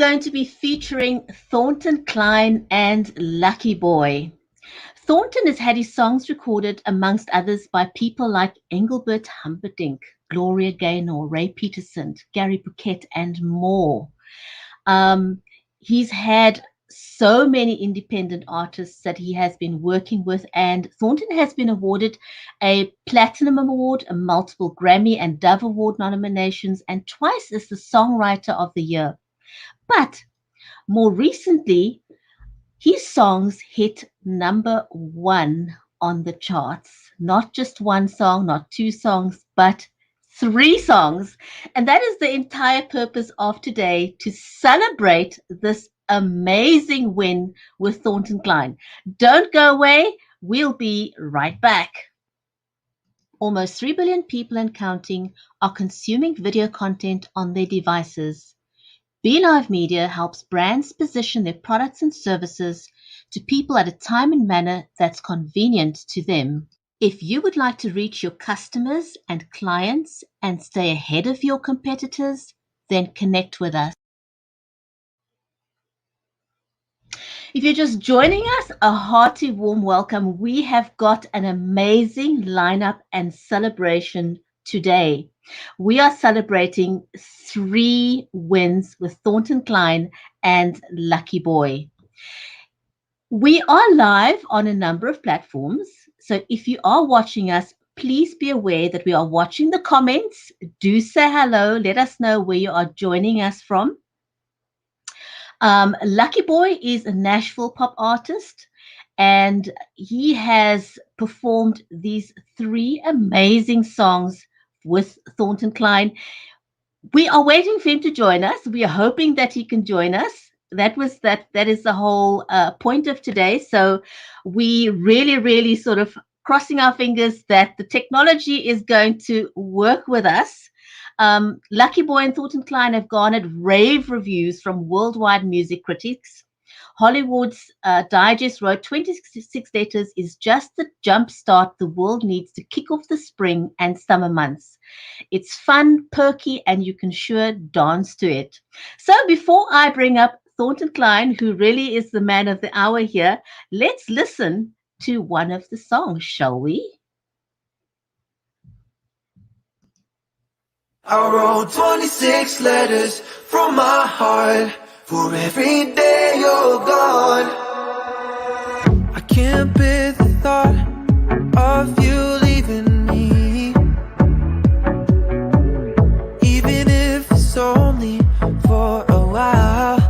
going to be featuring Thornton Cline and Luckie Boy. Thornton has had his songs recorded, amongst others, by people like Engelbert Humperdinck, Gloria Gaynor, Ray Peterson, Gary Puckett, and more. He's had so many independent artists that he has been working with, and Thornton has been awarded a Platinum Award, a multiple Grammy and Dove Award nominations, and twice as the Songwriter of the Year. But more recently, his songs hit #1 on the charts. Not just one song, not two songs, but 3 songs. And that is the entire purpose of today, to celebrate this amazing win with Thornton Cline. Don't go away. We'll be right back. Almost 3 billion people and counting are consuming video content on their devices. BeLive Media helps brands position their products and services to people at a time and manner that's convenient to them. If you would like to reach your customers and clients and stay ahead of your competitors, then connect with us. If you're just joining us, a hearty warm welcome. We have got an amazing lineup and celebration today. We are celebrating 3 wins with Thornton Cline and Luckie Boy. We are live on a number of platforms. So if you are watching us, please be aware that we are watching the comments. Do say hello. Let us know where you are joining us from. Luckie Boy is a Nashville pop artist, and he has performed these 3 amazing songs with Thornton Cline. We are waiting for him to join us. We are hoping that he can join us. That is the whole point of today. So we really sort of crossing our fingers that the technology is going to work with us. Luckie Boy and Thornton Cline have garnered rave reviews from worldwide music critics. Hollywood's Digest wrote 26 letters is just the jump start the world needs to kick off the spring and summer months. It's fun, perky, and you can sure dance to it. So before I bring up Thornton Cline, who really is the man of the hour here, let's listen to one of the songs, shall we? I wrote 26 letters from my heart for every day you're gone. I can't bear the thought of you leaving me, even if it's only for a while.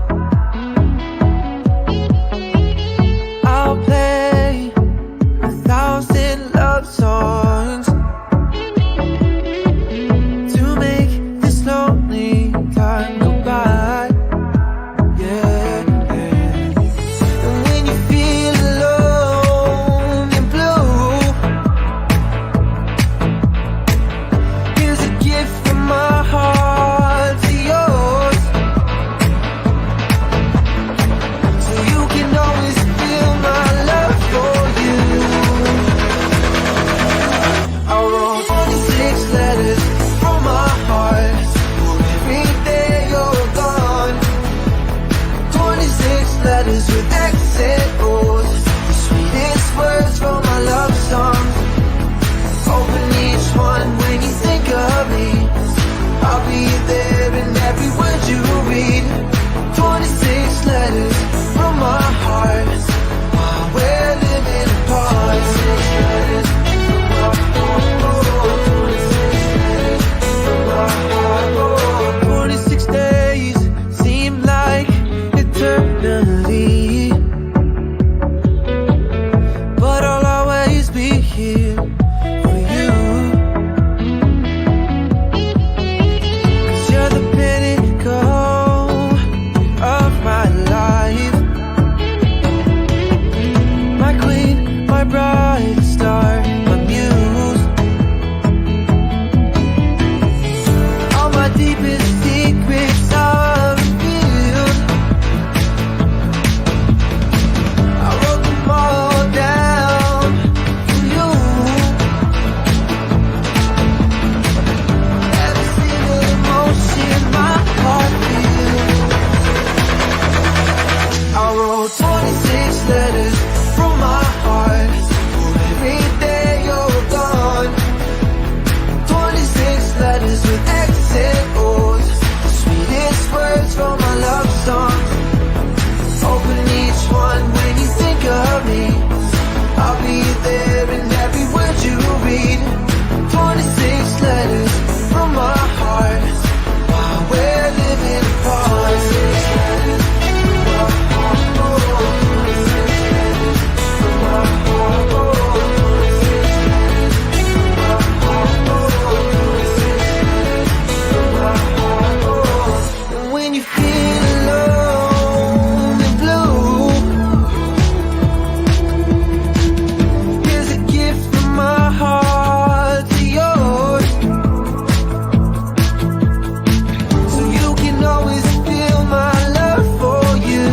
I'll play 1,000 love songs to make this lonely time go by. Yeah, yeah. And when you feel alone and blue, here's a gift from my heart to yours, so you can always feel my love for you. I wrote 26 letters from my heart for every day you're gone. 26 letters with X and O's, the sweetest words from my love songs. Open each one when you think of me. I'll be there in every word you read. 26 letters from my heart while we're living apart. 26 letters from my heart. 26 days seem like eternity. wrote 26 letters from my heart for every day you're gone. 26 letters with X's and O's, the sweetest words from my love songs. Open each one when you think of me. I'll be there in every word you read. 26 letters from my heart while we're living apart. 26 letters from my heart. 26 letters from my heart. 26 letters from my heart. 26 letters from my heart. And when you feel alone and blue, here's a gift from my heart to yours, so you can always feel my love for you.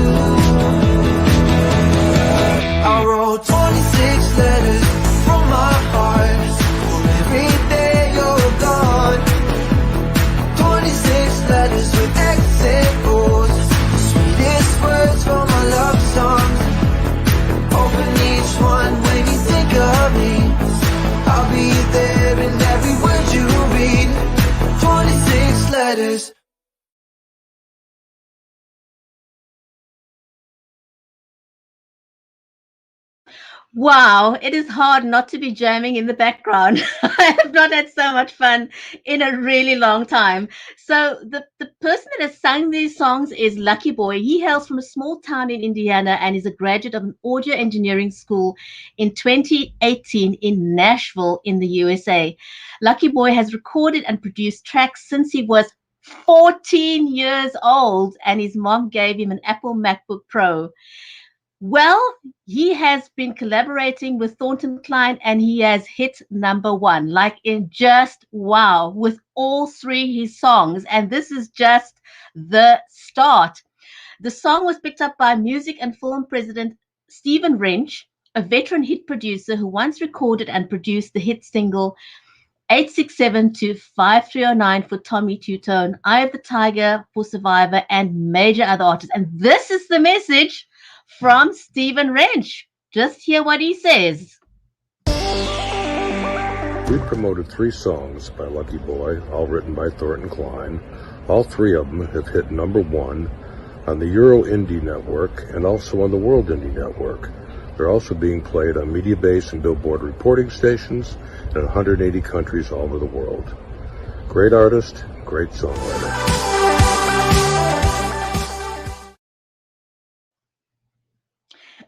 I wrote 26 letters from my heart for every day you're gone. 26 letters with X's and O's, the sweetest words from my love songs. Open each one when you think of me. I'll be there in every word you read. 26 letters. Wow, it is hard not to be jamming in the background. I have not had so much fun in a really long time. So the person that has sung these songs is Luckie Boy. He hails from a small town in Indiana and is a graduate of an audio engineering school in 2018 in Nashville in the USA. Luckie Boy has recorded and produced tracks since he was 14 years old, and his mom gave him an Apple MacBook Pro. Well, he has been collaborating with Thornton Cline and he has hit number one, like in just wow, with all three his songs. And this is just the start. The song was picked up by music and film president Stephen Wrench, a veteran hit producer who once recorded and produced the hit single 867 to 5309 for Tommy Two Tone, Eye of the Tiger for Survivor, and major other artists. And this is the message from Stephen Wrench. Just hear what he says. We promoted 3 songs by Luckie Boy, all written by Thornton Cline. All 3 of them have hit number 1 on the Euro Indie Network and also on the World Indie Network. They're also being played on Mediabase and Billboard reporting stations in 180 countries all over the world. Great artist, great songwriter.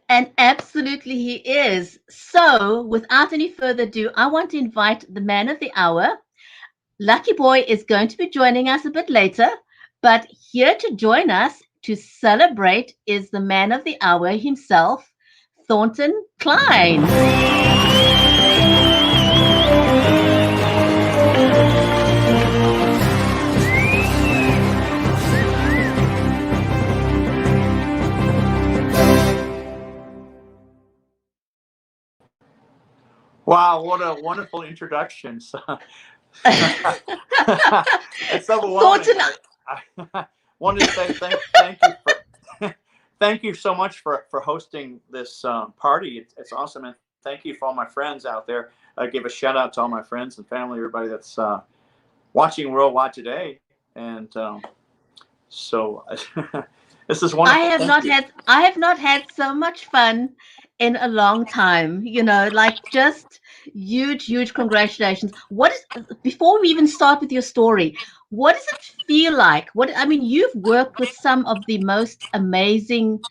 And absolutely he is. So, without any further ado, I want to invite the man of the hour. Luckie Boy is going to be joining us a bit later, but here to join us to celebrate is the man of the hour himself, Thornton Cline. Wow, what a wonderful introduction. It's overwhelming. I wanted to say thank you for thank you so much for hosting this party. It's awesome, and thank you for all my friends out there. I give a shout out to all my friends and family, everybody that's watching worldwide today, and so this is wonderful. I have not had so much fun in a long time. You know, like just huge congratulations. Before we even start with your story, what does it feel like? You've worked with some of the most amazing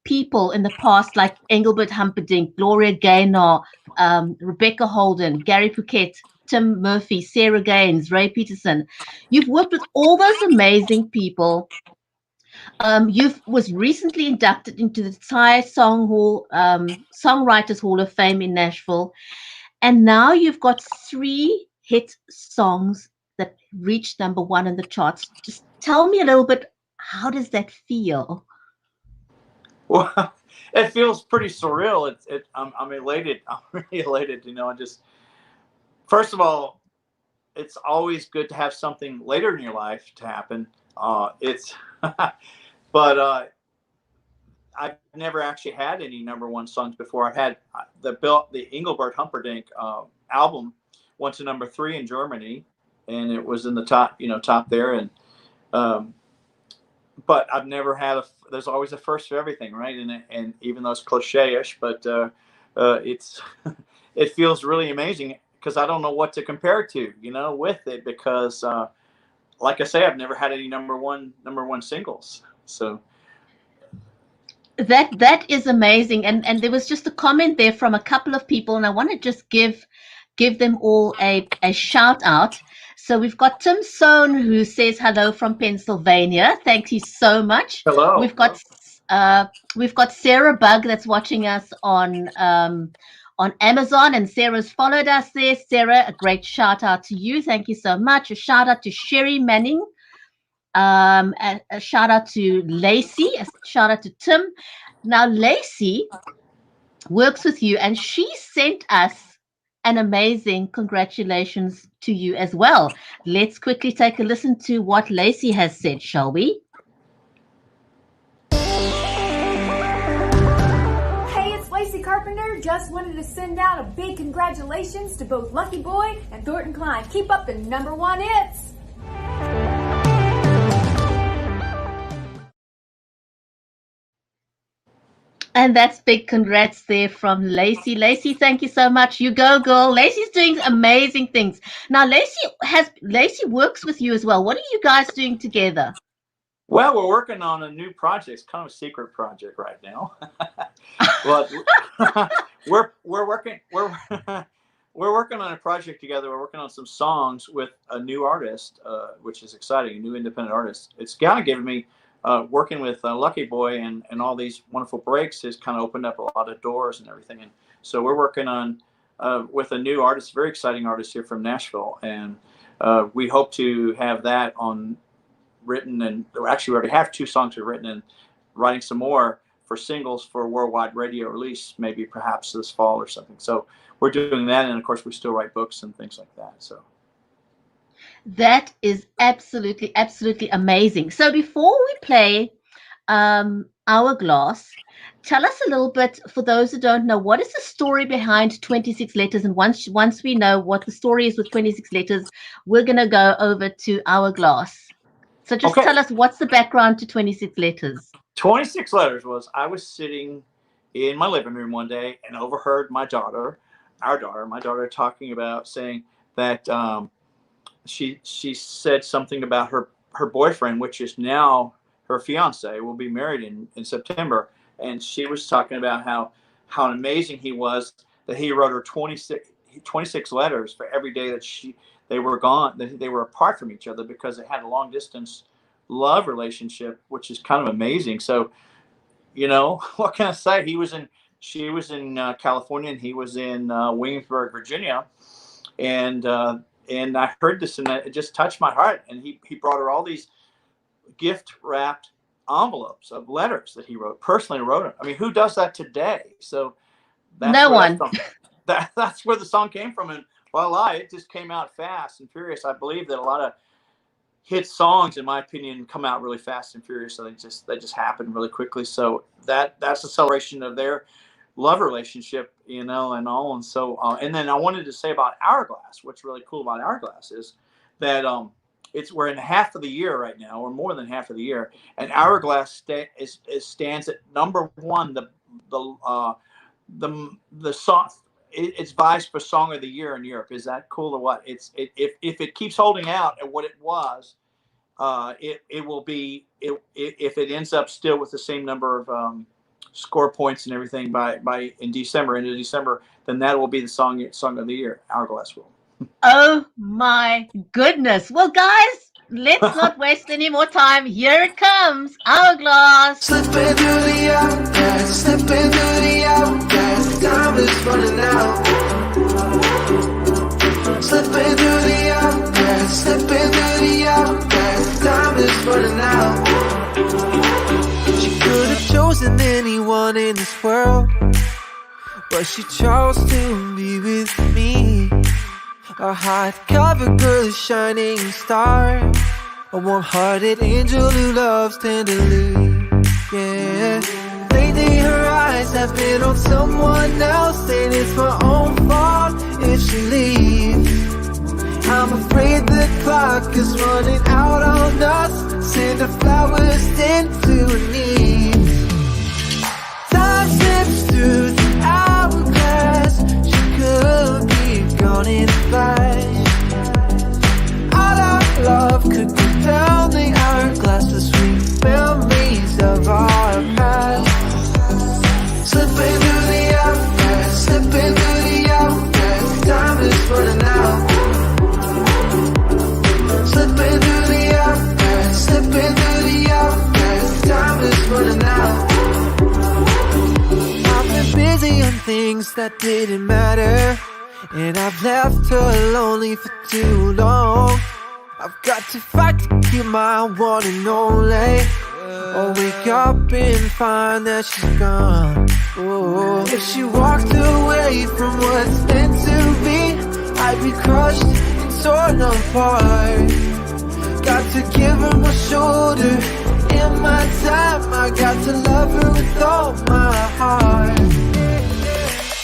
people in the past, like Engelbert Humperdinck, Gloria Gaynor, Rebecca Holden, Gary Puckett, Tim Murphy, Sarah Gaines, Ray Peterson. You've worked with all those amazing people. You was recently inducted into the TSAI Songwriters Hall of Fame in Nashville, and now you've got 3 hit songs that reached number 1 in the charts. Just tell me a little bit, how does that feel? Well, it feels pretty surreal. I'm elated. I'm really elated. Just first of all, it's always good to have something later in your life to happen. But I've never actually had any number one songs before. I've had the Engelbert Humperdinck album went to number 3 in Germany, and it was in the top there. And but I've never had there's always a first for everything, right? And even though it's cliche-ish, but it's it feels really amazing because I don't know what to compare it to, with it, because like I say, I've never had any number one singles. So that is amazing. And there was just a comment there from a couple of people, and I want to just give them all a shout out. So we've got Tim Sohn, who says hello from Pennsylvania. Thank you so much. Hello. We've got Sarah Bug that's watching us on Amazon, and Sarah's followed us there. Sarah, a great shout out to you. Thank you so much. A shout out to Sherry Manning. A shout out to Lacey. A shout out to Tim. Now Lacey works with you, and she sent us an amazing congratulations to you as well. Let's quickly take a listen to what Lacey has said, shall we? Hey, it's Lacey Carpenter. Just wanted to send out a big congratulations to both Luckie Boy and Thornton Cline. Keep up the number one hits. And that's big congrats there from Lacey. Lacey, thank you so much. You go, girl. Lacey's doing amazing things. Now, Lacey works with you as well. What are you guys doing together? Well, we're working on a new project. It's kind of a secret project right now. But we're working on a project together. We're working on some songs with a new artist, which is exciting, a new independent artist. It's kind of given me working with Luckie Boy and all these wonderful breaks has kind of opened up a lot of doors and everything. And so we're working on with a new artist, very exciting artist here from Nashville. And we hope to have that written, and actually we already have 2 songs we've written, and writing some more for singles for worldwide radio release, maybe perhaps this fall or something. So we're doing that. And of course we still write books and things like that. So that is absolutely amazing. So before we play Hourglass, tell us a little bit, for those who don't know, what is the story behind 26 Letters? And once we know what the story is with 26 Letters, we're going to go over to Hourglass. So just tell us, what's the background to 26 Letters? 26 Letters was, I was sitting in my living room one day and overheard my daughter talking about, saying that she said something about her boyfriend, which is now her fiance, will be married in September. And she was talking about how amazing he was, that he wrote her 26 letters for every day that they were gone, that they were apart from each other, because they had a long distance love relationship, which is kind of amazing. So, what can I say? She was in California, and he was in Williamsburg, Virginia. And I heard this, and it just touched my heart. And he brought her all these gift wrapped envelopes of letters that he personally wrote them. I mean, who does that today? So no one. That's where the song came from. And voila, it just came out fast and furious. I believe that a lot of hit songs, in my opinion, come out really fast and furious. So they just happen really quickly. So that's a celebration of their love relationship, and all. And so and then I wanted to say about Hourglass, what's really cool about Hourglass is that we're in half of the year right now, or more than half of the year, and Hourglass stands at number 1. The song, it's vies for Song of the Year in Europe. Is that cool or what? If it keeps holding out at what it was, it will be, if it ends up still with the same number of score points and everything by into December, then that will be the song of the year. Hourglass will. Oh my goodness. Well, guys, let's not waste any more time. Here it comes. Hourglass. Slipping through the hourglass, slipping through the hourglass, time is running out. Slipping through the hourglass, slipping through the hourglass, time is running out. She could have chosen anyone in this world, but she chose to be with me. A hot-covered girl, a shining star, a warm-hearted angel who loves tenderly. Yeah, late on someone else, and it's my own fault if she leaves. I'm afraid the clock is running out on us. Send her flowers into her knees. Time slips through the hourglass. She could be gone in a flash. All our love could go down the hourglass. The sweet memories of our past. Slipping through the hourglass, slipping through the hourglass. Time is running out. Slipping through the hourglass, slipping through the hourglass. Time is running out. I've been busy on things that didn't matter, and I've left her lonely for too long. I've got to fight to keep my one and only, or wake up and find that she's gone. Oh, if she walked away from what's meant to be, I'd be crushed and torn apart. Got to give her my shoulder. In my time, I got to love her with all my heart.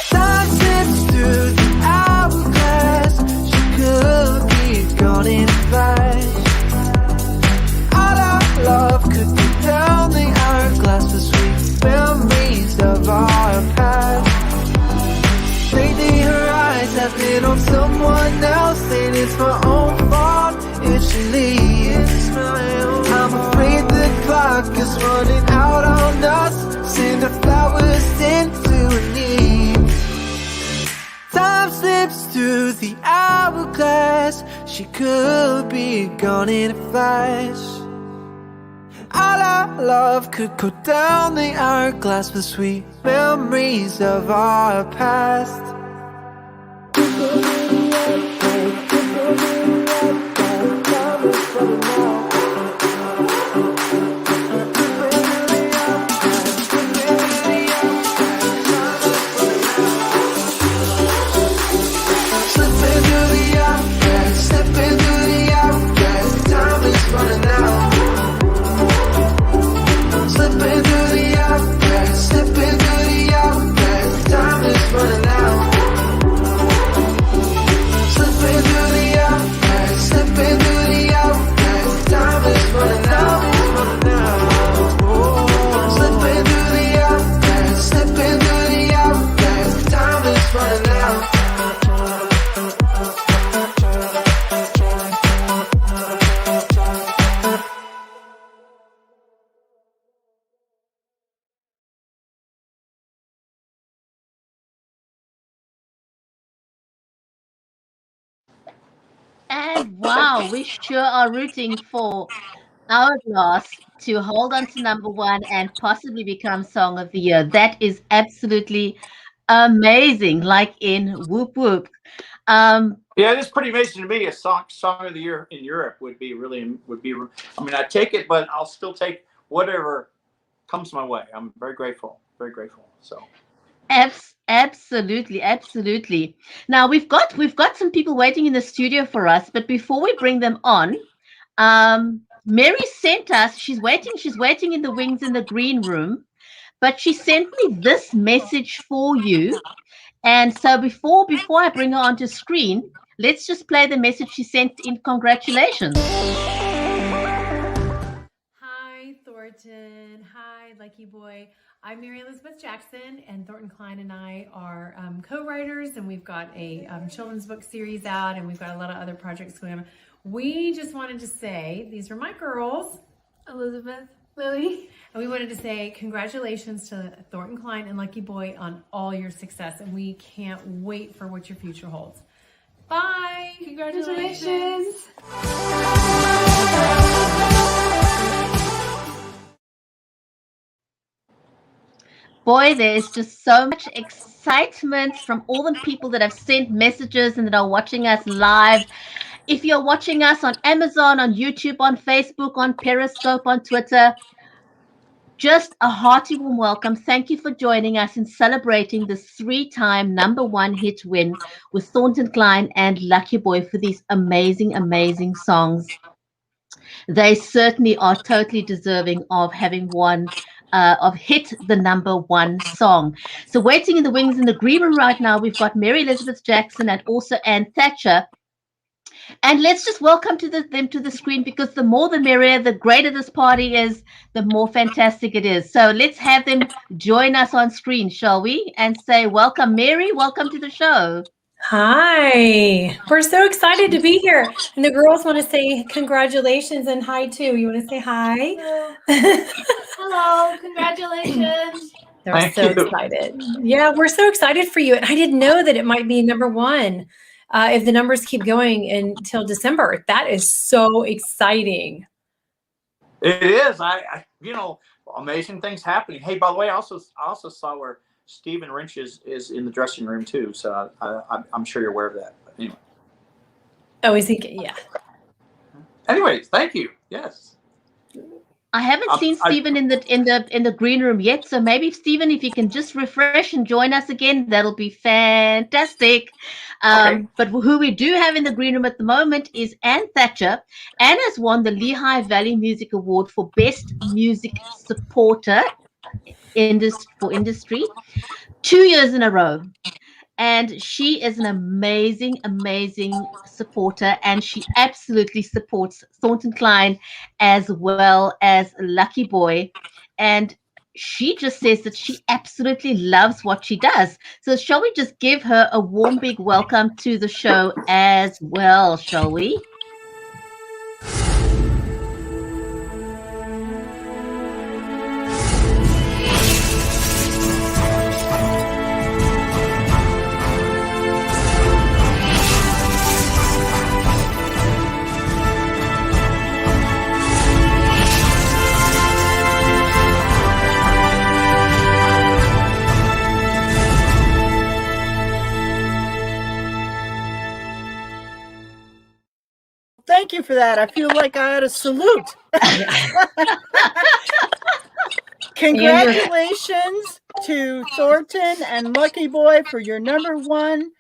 Time slips through the hourglass. She could be gone in a flash. All our love could go down the hourglass. The sweet memories of our past. Lately her eyes have been on someone else, and it's my own fault if she leaves. I'm afraid the clock is running out on us. Send her flowers into her knees. Time slips through the hourglass. She could be gone in a flash. All our love could go down the hourglass with sweet memories of our past. And wow, we sure are rooting for Hourglass to hold on to number one and possibly become Song of the Year. That is absolutely amazing, like in Whoop Whoop. Yeah, it is pretty amazing to me. A song of the year in Europe would be. I mean, I take it, but I'll still take whatever comes my way. I'm very grateful. Very grateful. So. Absolutely, absolutely. Now we've got some people waiting in the studio for us, but before we bring them on, Mary sent us. She's waiting in the wings in the green room, but she sent me this message for you. And so before I bring her onto screen, let's just play the message she sent in congratulations. Hi, Thornton. Hi, Luckie Boy. I'm Mary Elizabeth Jackson, and Thornton Cline and I are co-writers, and we've got a children's book series out, and we've got a lot of other projects going on. We just wanted to say, these are my girls, Elizabeth, Lily, and we wanted to say congratulations to Thornton Cline and Luckie Boy on all your success, and we can't wait for what your future holds. Bye! Congratulations! Boy, there is just so much excitement from all the people that have sent messages and that are watching us live. If you're watching us on Amazon, on YouTube, on Facebook, on Periscope, on Twitter, just a hearty warm welcome. Thank you for joining us in celebrating this 3-time number one hit win with Thornton Cline and Luckie Boy for these amazing, amazing songs. They certainly are totally deserving of having won of hit the #1 song. So waiting in the wings in the green room right now, we've got Mary Elizabeth Jackson and also Ann Thatcher. And let's just welcome them to the screen, because the more the merrier, the greater this party is, the more fantastic it is. So let's have them join us on screen, shall we? And say, welcome, Mary. Welcome to the show. Hi. We're so excited to be here. And the girls want to say congratulations and hi too. You want to say hi? Hello. Congratulations. They're so excited. Yeah, we're so excited for you. And I didn't know that it might be #1 if the numbers keep going until December. That is so exciting. It is. I amazing things happening. Hey, by the way, I also saw where Stephen Wrench is in the dressing room too. So I'm sure you're aware of that. But anyway. Oh, is he? Yeah. Anyways, thank you. Yes. I haven't seen Stephen in the green room yet, so maybe Stephen, if you can just refresh and join us again, that'll be fantastic. Okay. But who we do have in the green room at the moment is Ann Thatcher. Ann has won the Lehigh Valley Music Award for Best Music Supporter for industry 2 years in a row. And she is an amazing, amazing supporter, and she absolutely supports Thornton Cline as well as Luckie Boy. And she just says that she absolutely loves what she does. So shall we just give her a warm, big welcome to the show as well, shall we? Thank you for that. I feel like I had a salute. Congratulations to Thornton and Luckie Boy for your #1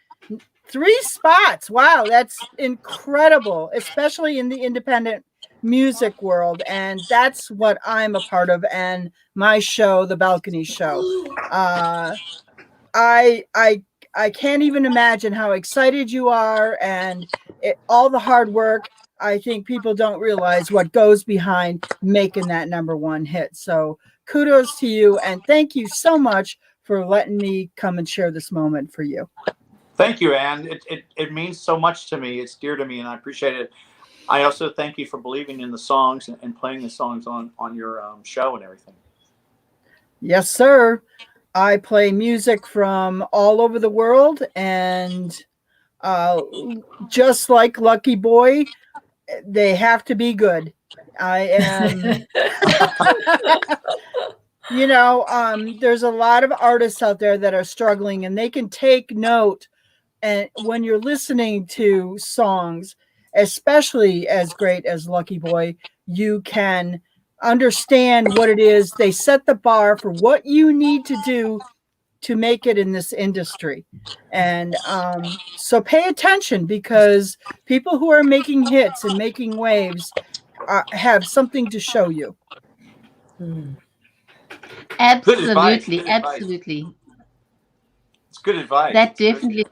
3 spots. Wow, that's incredible, especially in the independent music world. And that's what I'm a part of, and my show, The Balcony Show. I can't even imagine how excited you are, and all the hard work. I think people don't realize what goes behind making that #1 hit. So kudos to you, and thank you so much for letting me come and share this moment for you. Thank you, Ann. It means so much to me. It's dear to me, and I appreciate it. I also thank you for believing in the songs and playing the songs on your show and everything. Yes, sir. I play music from all over the world, and just like Luckie Boy, they have to be good. I am, there's a lot of artists out there that are struggling, and they can take note. And when you're listening to songs, especially as great as Luckie Boy, you can understand what it is. They set the bar for what you need to do to make it in this industry. And so pay attention, because people who are making hits and making waves have something to show you. Absolutely, absolutely. It's good advice. That definitely.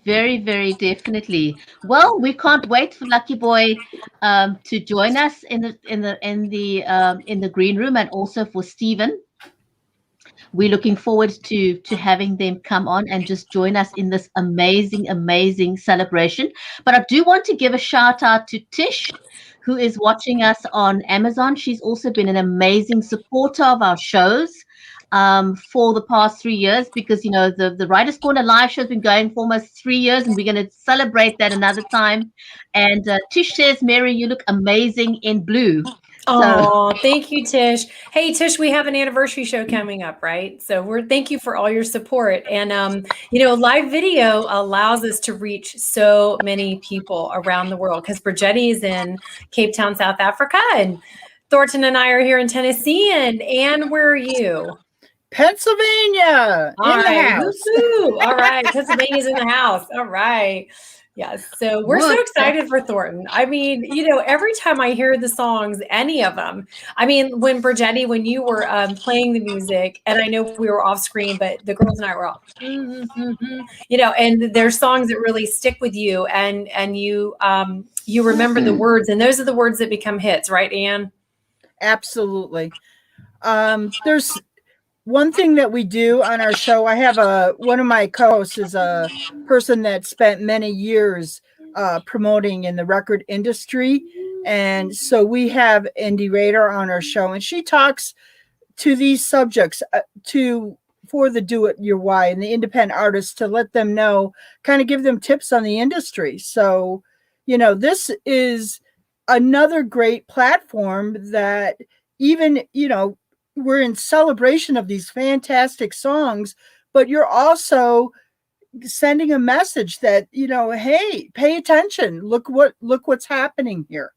Very, very definitely. Well, we can't wait for Luckie Boy to join us in the green room, and also for Stephen. We're looking forward to having them come on and just join us in this amazing, amazing celebration. But I do want to give a shout out to Tish, who is watching us on Amazon. She's also been an amazing supporter of our shows for the past 3 years, because the Writers Corner live show has been going for almost 3 years, and we're going to celebrate that another time. And Tish says, Mary, you look amazing in blue. Oh, thank you, Tish. Hey, Tish, we have an anniversary show coming up, right? So thank you for all your support. And, live video allows us to reach so many people around the world, because Brigetti is in Cape Town, South Africa, and Thornton and I are here in Tennessee. And Ann, where are you? Pennsylvania All in the right. house. Woo-hoo. All right. Pennsylvania's in the house. All right. Yes. So we're so excited for Thornton. I mean, you know, every time I hear the songs, any of them, I mean, when Bridgetti, when you were playing the music, and I know we were off screen, but the girls and I were all, you know, and there's songs that really stick with you, and you remember the words, and those are the words that become hits, right, Anne? Absolutely. There's one thing that we do on our show. I have one of my co-hosts is a person that spent many years promoting in the record industry, and so we have Educator on our show, and she talks to these subjects for the do it your way and the independent artists, to let them know, kind of give them tips on the industry. So, you know, this is another great platform that, even, you know, we're in celebration of these fantastic songs, but you're also sending a message that, you know, hey, pay attention. Look what's happening here,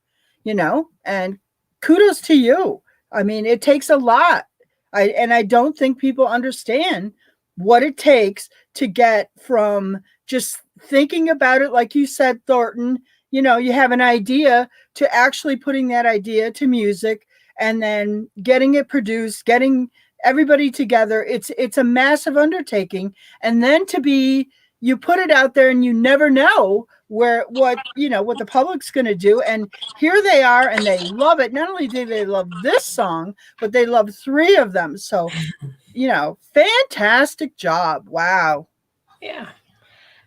you know, and kudos to you. I mean, it takes a lot. I don't think people understand what it takes to get from just thinking about it, like you said, Thornton, you know, you have an idea, to actually putting that idea to music, and then getting it produced, getting everybody together. It's a massive undertaking. And then you put it out there, and you never know what the public's going to do. And here they are, and they love it. Not only do they love this song, but they love 3 of them. So, you know, fantastic job. Wow. Yeah.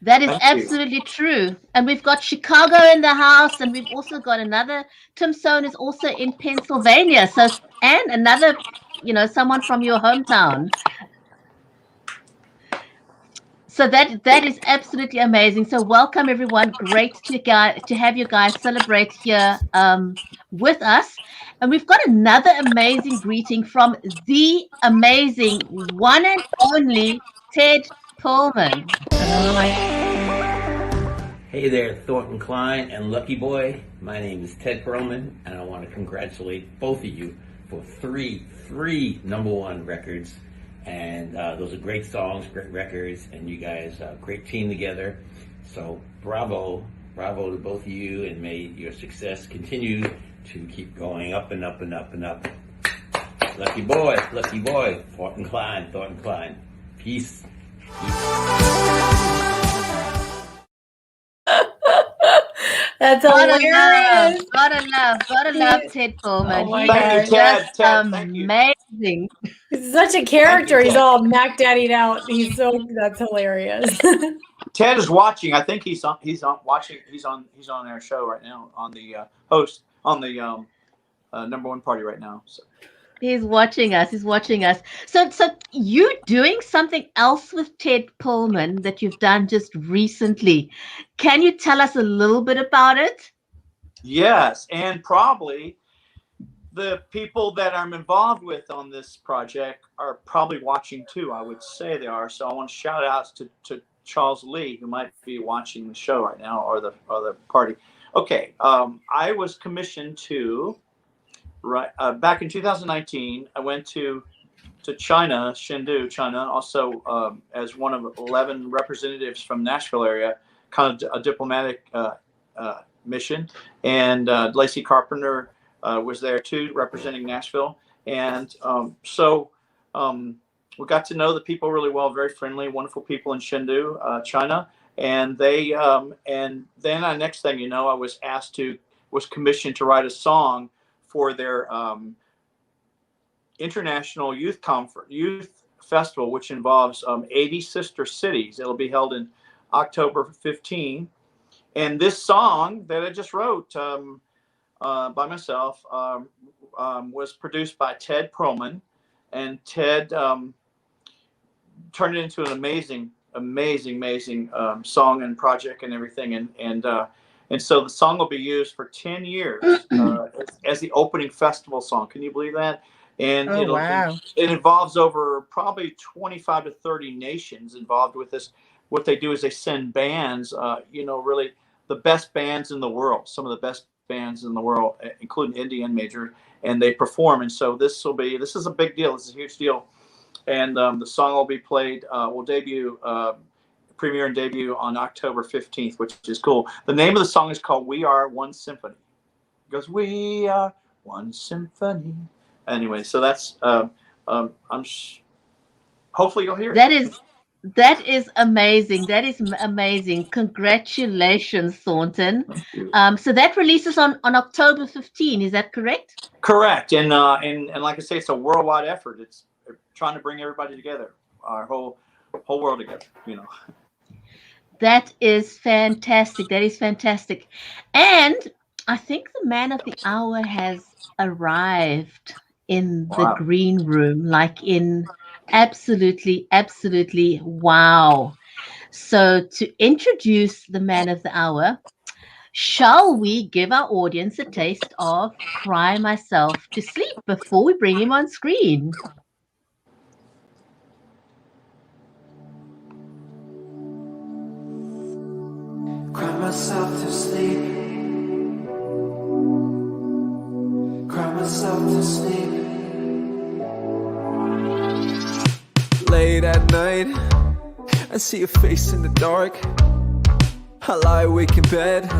That is absolutely true. And we've got Chicago in the house, and we've also got another. Tim Sohn is also in Pennsylvania. So, and another, you know, someone from your hometown. So that is absolutely amazing. So welcome, everyone. Great to have you guys celebrate here with us. And we've got another amazing greeting from the amazing one and only Ted Pullman. Hey there, Thornton Cline and Luckie Boy. My name is Ted Perlman, and I want to congratulate both of you for three #1 records. And those are great songs, great records, and you guys are a great team together. So bravo to both of you, and may your success continue to keep going up and up and up and up. Luckie Boy, Thornton Cline. Peace. That's hilarious. Gotta love Ted Pullman. Oh my He's gosh. just amazing. He's such a character. He's all Mac Daddied out. That's hilarious. Ted is watching. I think he's on watching. He's on our show right now, on the host on the #1 party right now. So. He's watching us. So you doing something else with Ted Pullman that you've done just recently. Can you tell us a little bit about it? Yes, and probably the people that I'm involved with on this project are probably watching too. I would say they are. So I want to shout out to Charles Lee, who might be watching the show right now, or the party. Okay, I was commissioned to. Back in 2019, I went to China, Chengdu, China, also as one of 11 representatives from Nashville area, kind of a diplomatic mission. And Lacey Carpenter was there too, representing Nashville. And so we got to know the people really well, very friendly, wonderful people in Chengdu, China. And they, and then next thing you know, I was commissioned to write a song for their international youth festival, which involves 80 sister cities. It'll be held in October 15. And this song that I just wrote by myself was produced by Ted Perlman, and Ted turned it into an amazing song and project and everything. And so the song will be used for 10 years as the opening festival song. Can you believe that? And it involves over probably 25 to 30 nations involved with this. What they do is they send bands, really the best bands in the world, some of the best bands in the world, including indie and major, and they perform. And so this is a big deal. This is a huge deal. and the song will be played. Will debut, premiere and debut on October 15th, which is cool. The name of the song is called "We Are One Symphony." It goes, "We are one symphony." Anyway, so that's hopefully you'll hear it. That is amazing. That is amazing. Congratulations, Thornton. So that releases on October 15. Is that correct? Correct. And like I say, it's a worldwide effort. It's trying to bring everybody together, our whole world together. That is fantastic. That is fantastic. And I think the man of the hour has arrived in the green room, like in absolutely wow. So to introduce the man of the hour, shall we give our audience a taste of Cry Myself to Sleep before we bring him on screen? Cry myself to sleep. Cry myself to sleep. Late at night, I see your face in the dark. I lie awake in bed,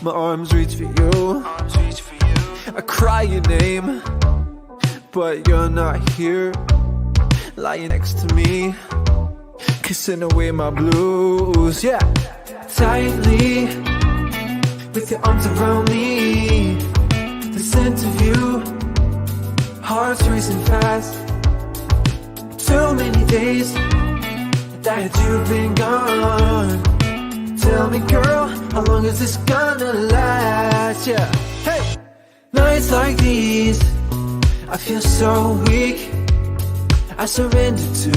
my arms reach for you. I cry your name, but you're not here. Lying next to me, kissing away my blues, yeah. Tightly, with your arms around me. The scent of you, hearts racing fast. Too many days that you've been gone. Tell me, girl, how long is this gonna last? Yeah. Hey, nights like these, I feel so weak. I surrender to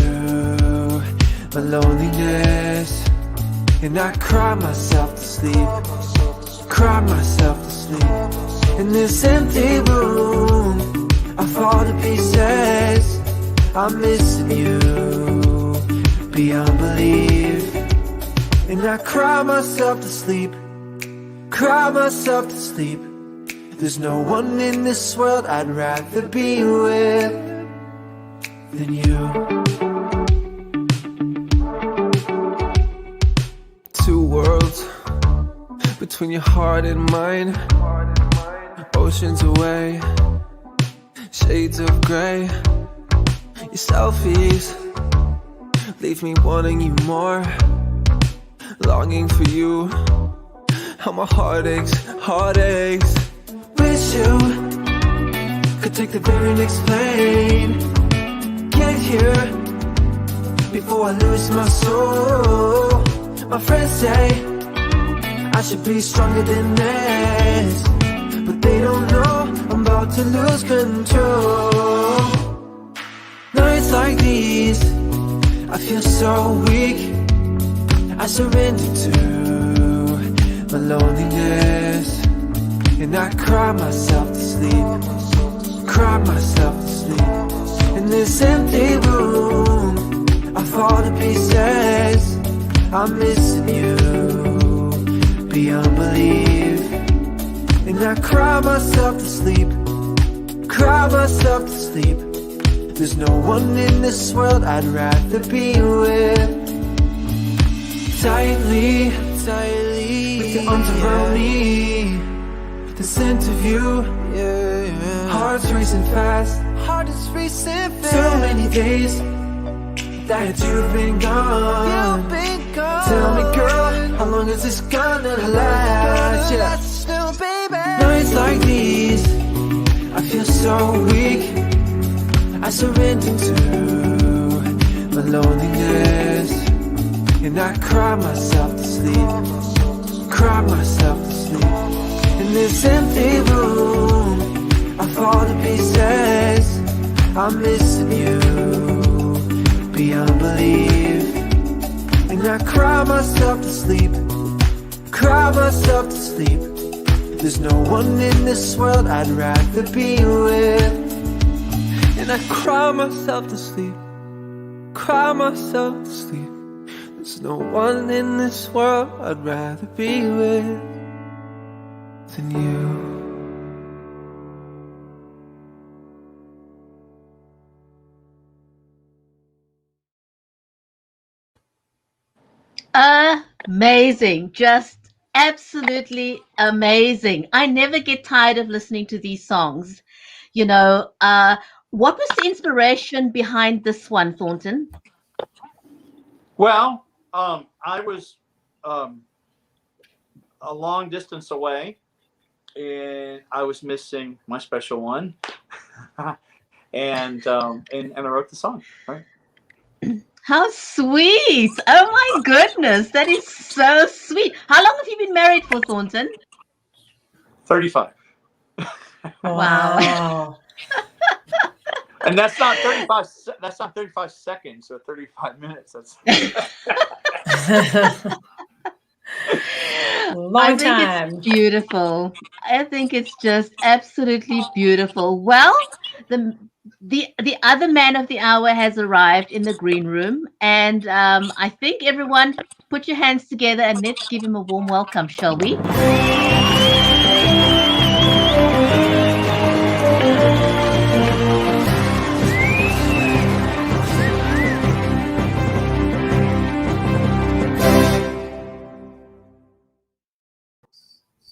my loneliness, and I cry myself to sleep. Cry myself to sleep. In this empty room, I fall to pieces. I'm missing you beyond belief. And I cry myself to sleep. Cry myself to sleep. There's no one in this world I'd rather be with than you. Two worlds between your heart and mine. Oceans away, shades of gray. Your selfies leave me wanting you more. Longing for you, how my heart aches. Wish you could take the very next plane. Get here before I lose my soul. My friends say I should be stronger than this, but they don't know I'm about to lose control. Nights like these, I feel so weak. I surrender to my loneliness, and I cry myself to sleep. Cry myself to sleep. In this empty room, I fall to pieces. I'm missing you beyond belief. And I cry myself to sleep. Cry myself to sleep. There's no one in this world I'd rather be with. Tightly, with your arms around me. The scent of you, heart's racing fast. Too many days that you've been gone. Tell me, girl, how long is this gonna last? Yeah. Nights like these, I feel so weak. I surrender to my loneliness, and I cry myself to sleep. Cry myself to sleep. In this empty room, I fall to pieces. I'm missing you beyond belief. And I cry myself to sleep. Cry myself to sleep. There's no one in this world I'd rather be with. And I cry myself to sleep. Cry myself to sleep. There's no one in this world I'd rather be with than you. Amazing. Just absolutely amazing. I never get tired of listening to these songs. You know, what was the inspiration behind this one, Thornton? Well, I was a long distance away, and I was missing my special one, and I wrote the song. Right. How sweet. Oh my goodness. That is so sweet. How long have you been married for, Thornton? 35. Wow. And that's not 35. That's not 35 seconds or 35 minutes. That's long time. It's beautiful. I think it's just absolutely beautiful. Well, the other man of the hour has arrived in the green room, and I think everyone put your hands together and let's give him a warm welcome, shall we?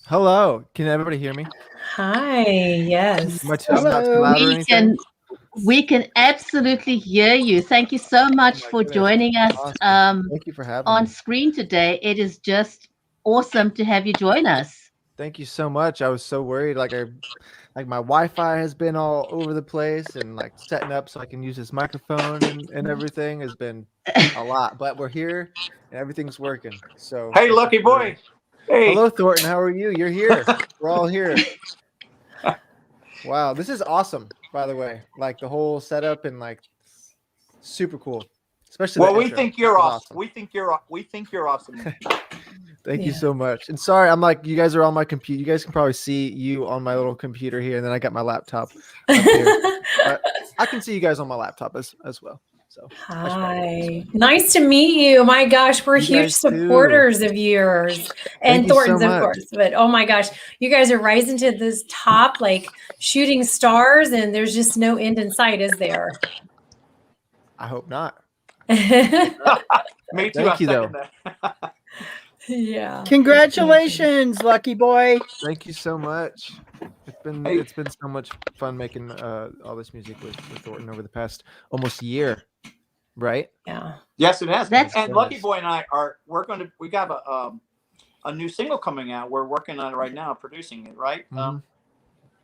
Hello, can everybody hear me? Hi, yes. Am I too loud or anything? We can absolutely hear you. Thank you so much for joining us Thank you for having on me. screen today. It is just awesome to have you join us. Thank you so much. I was so worried. Like my Wi-Fi has been all over the place, and like setting up so I can use this microphone and everything has been a lot. But we're here and everything's working. So hey, Lucky Boy. Hey. Hello, Thornton. How are you? You're here. We're all here. Wow, this is awesome. By the way, like the whole setup and like super cool. Especially well, we think you're awesome. We think you're awesome. Thank you so much. And sorry, I'm like, you guys are on my computer. You guys can probably see you on my little computer here, and then I got my laptop up here. But I can see you guys on my laptop as well. So hi, nice to meet you. My gosh, we're huge supporters of yours and Thornton's, of course. But oh my gosh, you guys are rising to this top like shooting stars, and there's just no end in sight, is there? I hope not. Me too. Thank you, though. Yeah. Congratulations, Lucky Boy. Thank you so much. It's been so much fun making all this music with Thornton over the past almost year, right? Yeah. Yes, it has. And Lucky Boy and I we got a new single coming out. We're working on it right now, producing it, right? Mm-hmm.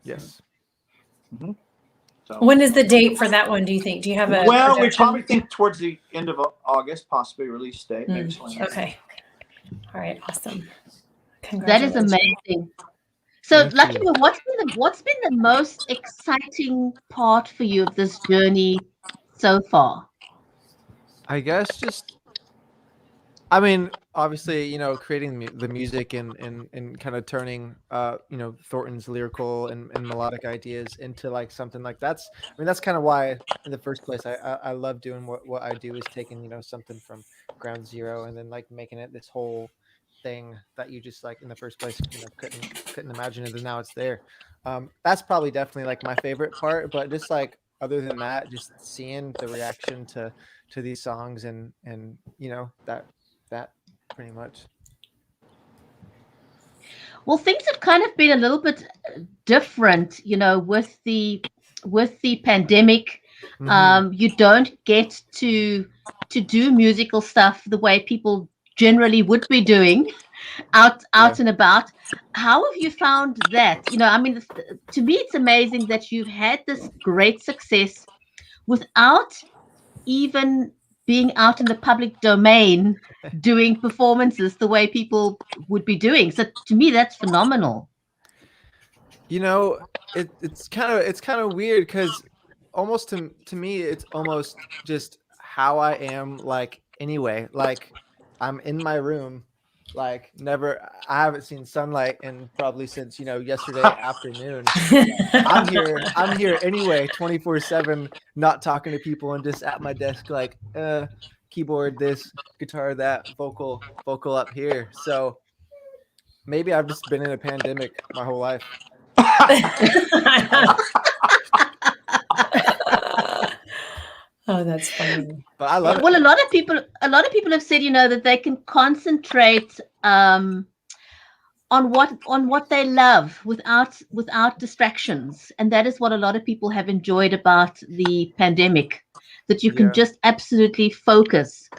Yes. Mm-hmm. So, when is the date for that one, do you think? Do you have a Well, we probably think towards the end of August, possibly release date. Okay. All right, awesome. That is amazing. So, Lucky Boy, what's been the most exciting part for you of this journey so far? I guess I mean, obviously, creating the music and kind of turning, Thornton's lyrical and melodic ideas into like something like that's kind of why in the first place I love doing what I do, is taking, something from ground zero and then like making it this whole thing that you just like in the first place, couldn't imagine it, and now it's there. That's probably definitely like my favorite part, but just like other than that, just seeing the reaction to these songs and that pretty much. Well, things have kind of been a little bit different, with the pandemic. Mm-hmm. You don't get to do musical stuff the way people generally would be doing out and about. How have you found that? I mean, to me, it's amazing that you've had this great success without even being out in the public domain doing performances the way people would be doing. So to me, that's phenomenal. It's kind of weird because almost to me, it's almost just how I am like anyway. Like I'm in my room, like I haven't seen sunlight in probably since, yesterday afternoon. I'm here anyway, 24/7, not talking to people and just at my desk, like keyboard this, guitar that, vocal up here. So maybe I've just been in a pandemic my whole life. Oh, that's funny. But I love it. Well, a lot of people have said, that they can concentrate on what they love without distractions, and that is what a lot of people have enjoyed about the pandemic, that you can just absolutely focus.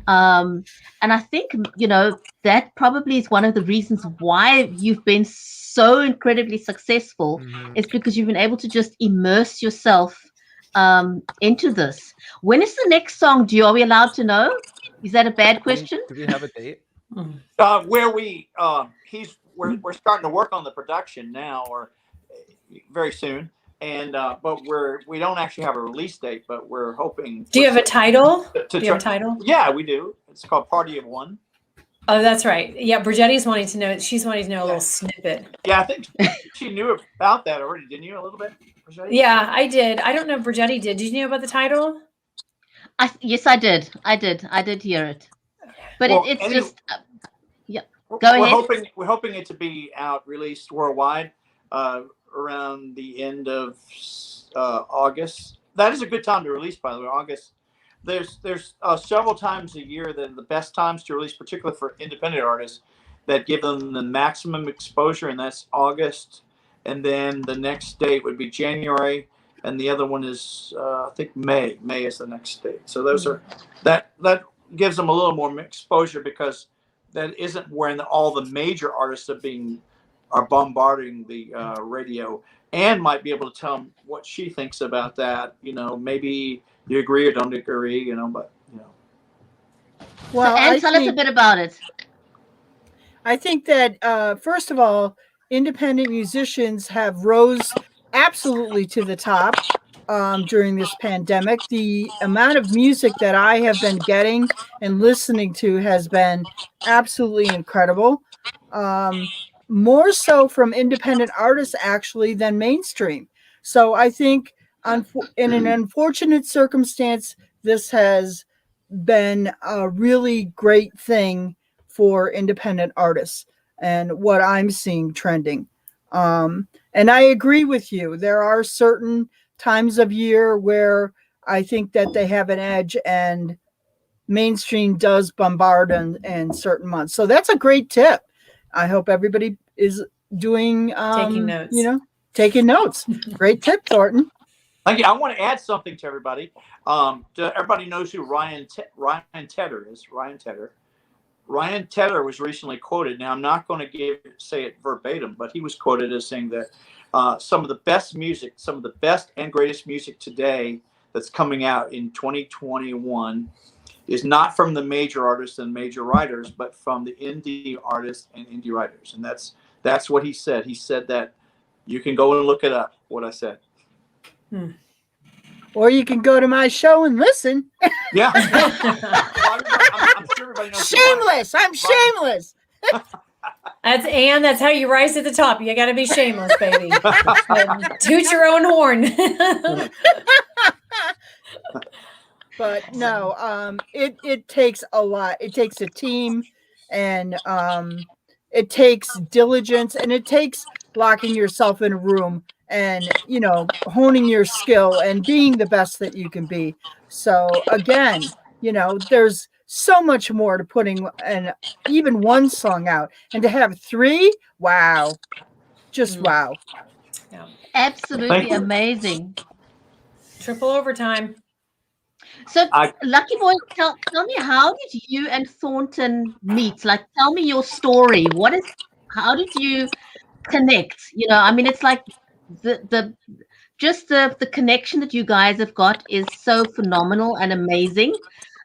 And I think that probably is one of the reasons why you've been so incredibly successful, is because you've been able to just immerse yourself into this. When is the next song due? Are we allowed to know? Is that a bad question? Do we have a date? We're starting to work on the production now, or very soon, and but we don't actually have a release date, but we're hoping. Do you have a title? Do you have a title? Yeah, we do. It's called Party of One. Oh, that's right. Yeah, Bridgetti's wanting to know. She's wanting to know a little snippet. Yeah, I think she knew about that already, didn't you? A little bit, Brigetti? Yeah, I did. I don't know if Brigetti did. Did you know about the title? Yes, I did. I did hear it. But it's just. Go ahead. We're hoping it to be released worldwide around the end of August. That is a good time to release, by the way. August. There's several times a year that the best times to release, particularly for independent artists, that give them the maximum exposure, and that's August. And then the next date would be January, and the other one is I think May. May is the next date. So those are that gives them a little more exposure, because that isn't when all the major artists are bombarding the radio, and might be able to tell them what she thinks about that. Maybe you agree or don't agree, but. Well, and tell us a bit about it. I think that first of all, independent musicians have rose absolutely to the top during this pandemic. The amount of music that I have been getting and listening to has been absolutely incredible. More so from independent artists actually than mainstream. So I think in an unfortunate circumstance, this has been a really great thing for independent artists and what I'm seeing trending. And I agree with you. There are certain times of year where I think that they have an edge, and mainstream does bombard in certain months. So that's a great tip. I hope everybody is doing taking notes. Taking notes. Great tip, Thornton. Thank you. I want to add something to everybody. Everybody knows who Ryan Tedder is. Ryan Tedder. Ryan Tedder was recently quoted. Now, I'm not going to say it verbatim, but he was quoted as saying that some of the best music, some of the best and greatest music today that's coming out in 2021 is not from the major artists and major writers, but from the indie artists and indie writers. And that's what he said. He said that. You can go and look it up, what I said. Or you can go to my show and listen. Yeah. I'm sure everybody knows. Shameless. I'm shameless. That's how you rise to the top. You got to be shameless, baby. Toot your own horn. But no, it takes a lot. It takes a team, and it takes diligence, and it takes locking yourself in a room and honing your skill and being the best that you can be. So again, there's so much more to putting even one song out, and to have 3, wow, just wow. Yeah. Absolutely amazing. Triple overtime. So, Luckie Boy, tell me, how did you and Thornton meet? Like, tell me your story. How did you connect? It's like the connection that you guys have got is so phenomenal and amazing.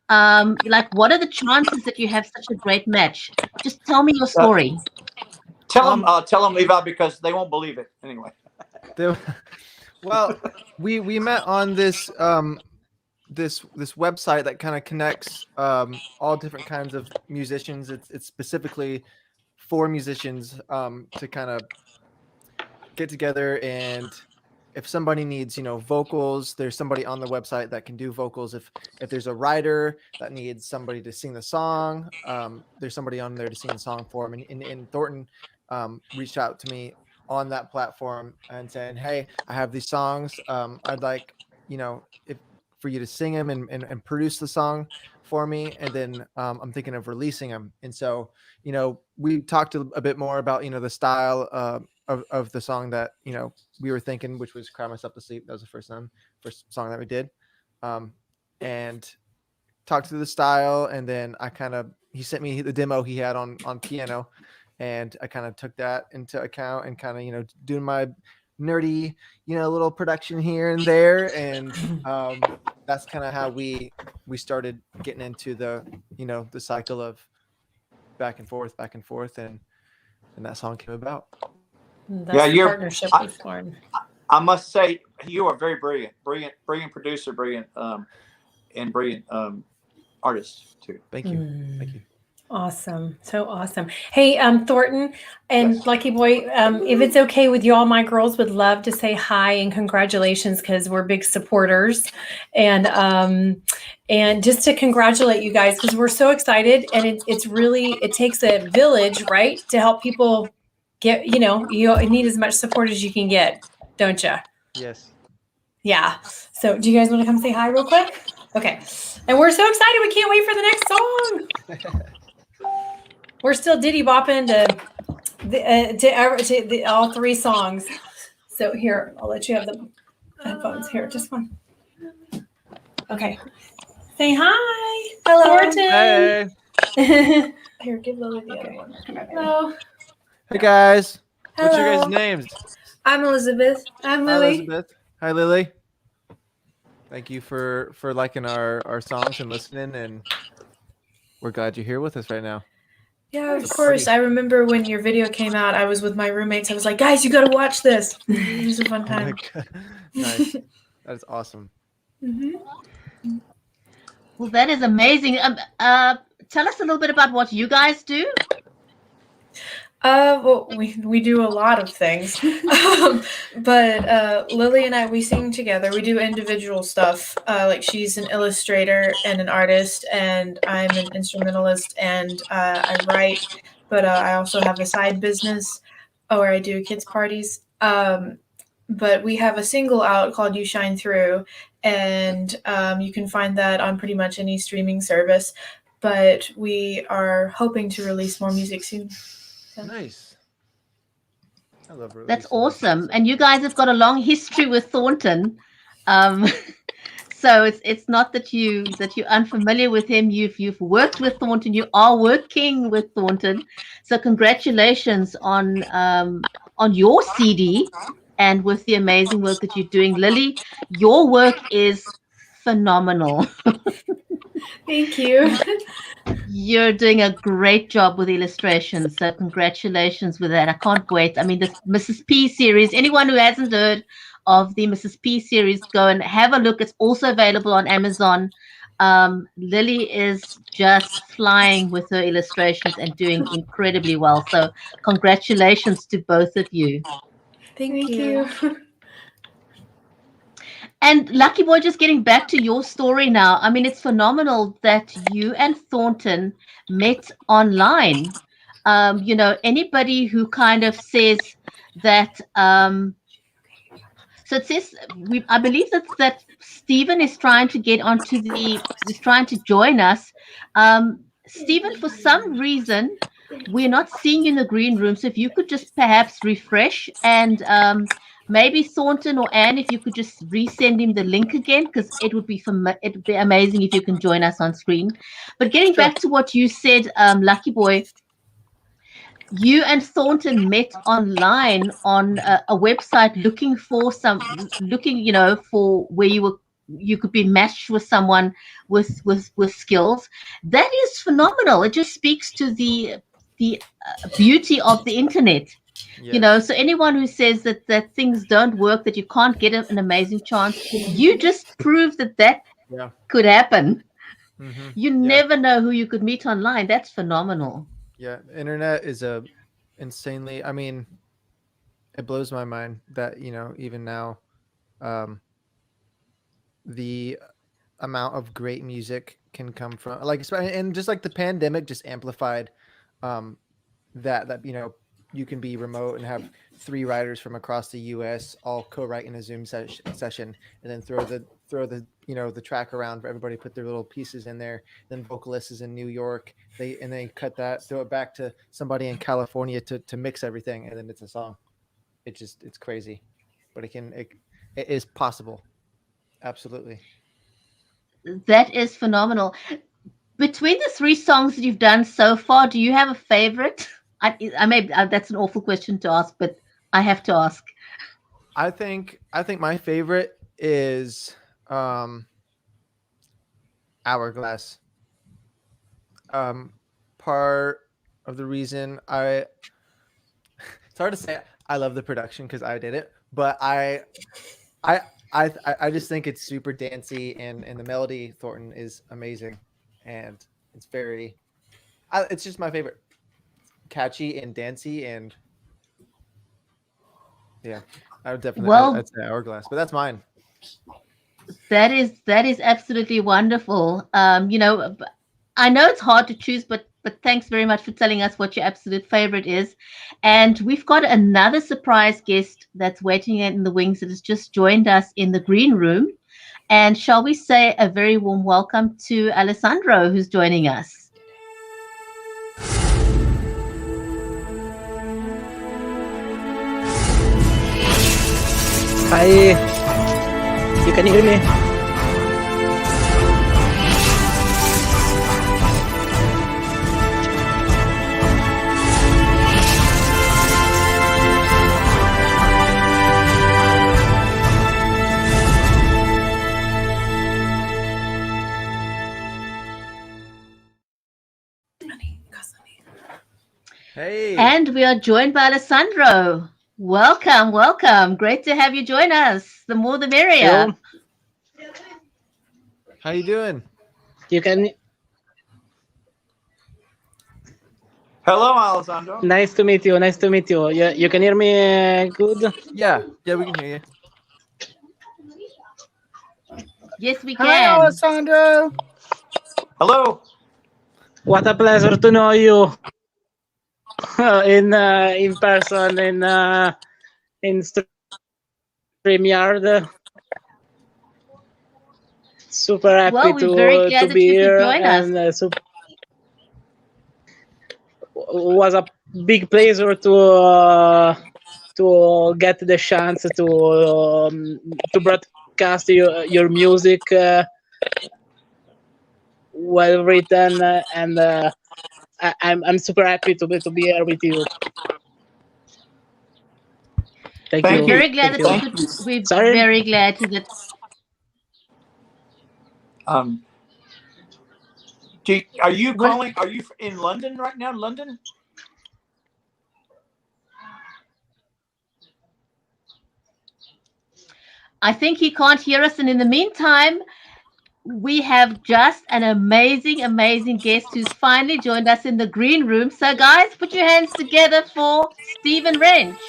What are the chances that you have such a great match? Just tell me your story. Tell them, Levi, because they won't believe it anyway. Well, we met on this this website that kind of connects all different kinds of musicians. It's specifically for musicians to kind of get together, and if somebody needs vocals, there's somebody on the website that can do vocals. If there's a writer that needs somebody to sing the song, there's somebody on there to sing the song for them. And Thornton reached out to me on that platform and saying, hey, I have these songs. I'd like for you to sing them and produce the song for me. And then I'm thinking of releasing them. And so, we talked a bit more about, the style of the song that, we were thinking, which was Cry Myself to Sleep. That was the first song that we did. And talked through the style. And then he sent me the demo he had on piano. And I kind of took that into account and kind of, doing my nerdy, little production here and there. And that's kind of how we started getting into the, the cycle of back and forth. And that song came about. That's the partnership was formed. I must say, you are very brilliant producer, brilliant artist too. Thank you. Thank you. Awesome. So awesome. Hey, Thornton and Lucky Boy, if it's okay with you all, my girls would love to say hi and congratulations because we're big supporters. And just to congratulate you guys because we're so excited. And it takes a village, right, to help people get, you need as much support as you can get, don't you? Yes. Yeah. So do you guys want to come say hi real quick? Okay. And we're so excited. We can't wait for the next song. We're still diddy bopping to all three songs. So here, I'll let you have the headphones. Here, just one. Okay. Say hi. Hello. Thornton. Hey. Here, give Lily the other one. Hello. Hey guys. Hello. What's your guys' names? I'm Elizabeth. I'm Hi, Lily. Elizabeth. Hi, Lily. Thank you for liking our songs and listening, and we're glad you're here with us right now. Yeah, of course. I remember when your video came out, I was with my roommates. I was like, guys, you got to watch this. It was a fun time. Oh nice. That is awesome. Mm-hmm. Well, that is amazing. Tell us a little bit about what you guys do. Well, we do a lot of things, but Lily and I, we sing together. We do individual stuff. Like she's an illustrator and an artist, and I'm an instrumentalist, and I write. But I also have a side business where I do kids parties. But we have a single out called "You Shine Through," and you can find that on pretty much any streaming service. But we are hoping to release more music soon. Nice. I love releasing. That's awesome. And you guys have got a long history with Thornton. So it's not that you're unfamiliar with him. You've worked with Thornton. You are working with Thornton. So congratulations on your CD and with the amazing work that you're doing. Lily, your work is phenomenal. Thank you. You're doing a great job with illustrations, so congratulations with that. I can't wait. I mean, this Mrs. P series, anyone who hasn't heard of the Mrs. P series, go and have a look. It's also available on Amazon. Lily is just flying with her illustrations and doing incredibly well. So congratulations to both of you. Thank you. And Lucky Boy, just getting back to your story now. I mean, it's phenomenal that you and Thornton met online. Anybody who kind of says that. So it says I believe that Stephen is trying to get onto is trying to join us. Stephen, for some reason, we're not seeing you in the green room. So if you could just perhaps refresh and. Maybe Thornton or Anne, if you could just resend him the link again, because it would be amazing if you can join us on screen. But getting back to what you said, Lucky Boy, you and Thornton met online on a website looking for for where you could be matched with someone with skills. That is phenomenal. It just speaks to the beauty of the internet. Yes. So anyone who says that things don't work, that you can't get an amazing chance, you just prove that could happen. Mm-hmm. You never know who you could meet online. That's phenomenal. Yeah, internet is insanely. I mean, it blows my mind that even now, the amount of great music can come from and just like the pandemic just amplified that you can be remote and have 3 writers from across the U.S. all co-write in a Zoom session, and then throw throw the the track around. Everybody put their little pieces in there. Then vocalist is in New York. They cut that, throw it back to somebody in California to mix everything, and then it's a song. It's crazy, but it is possible. Absolutely. That is phenomenal. Between the 3 songs that you've done so far, do you have a favorite? I may that's an awful question to ask, but I have to ask. I think my favorite is Hourglass. Part of the reason it's hard to say I love the production because I did it, but I just think it's super dancey, and the melody, Thornton, is amazing, and it's it's just my favorite. Catchy and dancey, and yeah, I would definitely I'd say Hourglass, but that's mine. That is absolutely wonderful. I know it's hard to choose, but thanks very much for telling us what your absolute favorite is. And we've got another surprise guest that's waiting in the wings that has just joined us in the green room. And shall we say a very warm welcome to Alessandro, who's joining us. Hi, you can hear me? Hey. And we are joined by Alessandro. Welcome, welcome. Great to have you join us. The more the merrier. Hello. How you doing? You can. Hello, Alessandro. Nice to meet you. Nice to meet you. You can hear me good? Yeah, we can hear you. Yes, we can. Hi, Alessandro. Hello. What a pleasure to know you in person in StreamYard. Super happy to be here, and was a big pleasure to get the chance to broadcast your music, well written, and I'm super happy to be here with you. Thank you. We're very glad that we're very glad that. Are you calling? Are you in London right now? London? I think he can't hear us, and in the meantime, we have just an amazing, amazing guest who's finally joined us in the green room. So, guys, put your hands together for Stephen Wrench.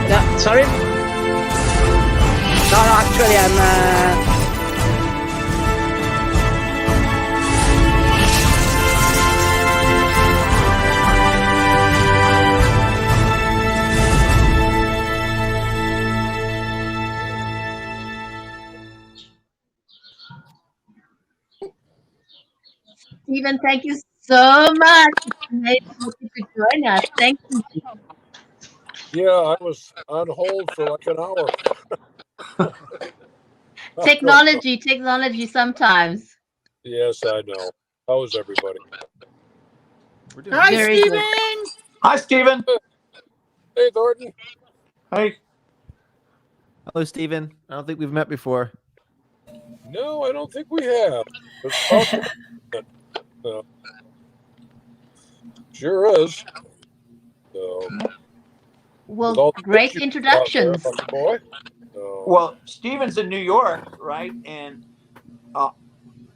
Yeah, sorry? No, actually, I'm... Stephen, thank you so much for joining us. Thank you. Yeah, I was on hold for like an hour. Technology sometimes. Yes, I know. How is everybody? We're doing Hi, very Stephen. Good. Hi, Stephen. Hey, Thornton. Hi. Hello, Stephen. I don't think we've met before. No, I don't think we have. Sure is. So, well, great introductions. Boy. Well, Stephen's in New York, right? And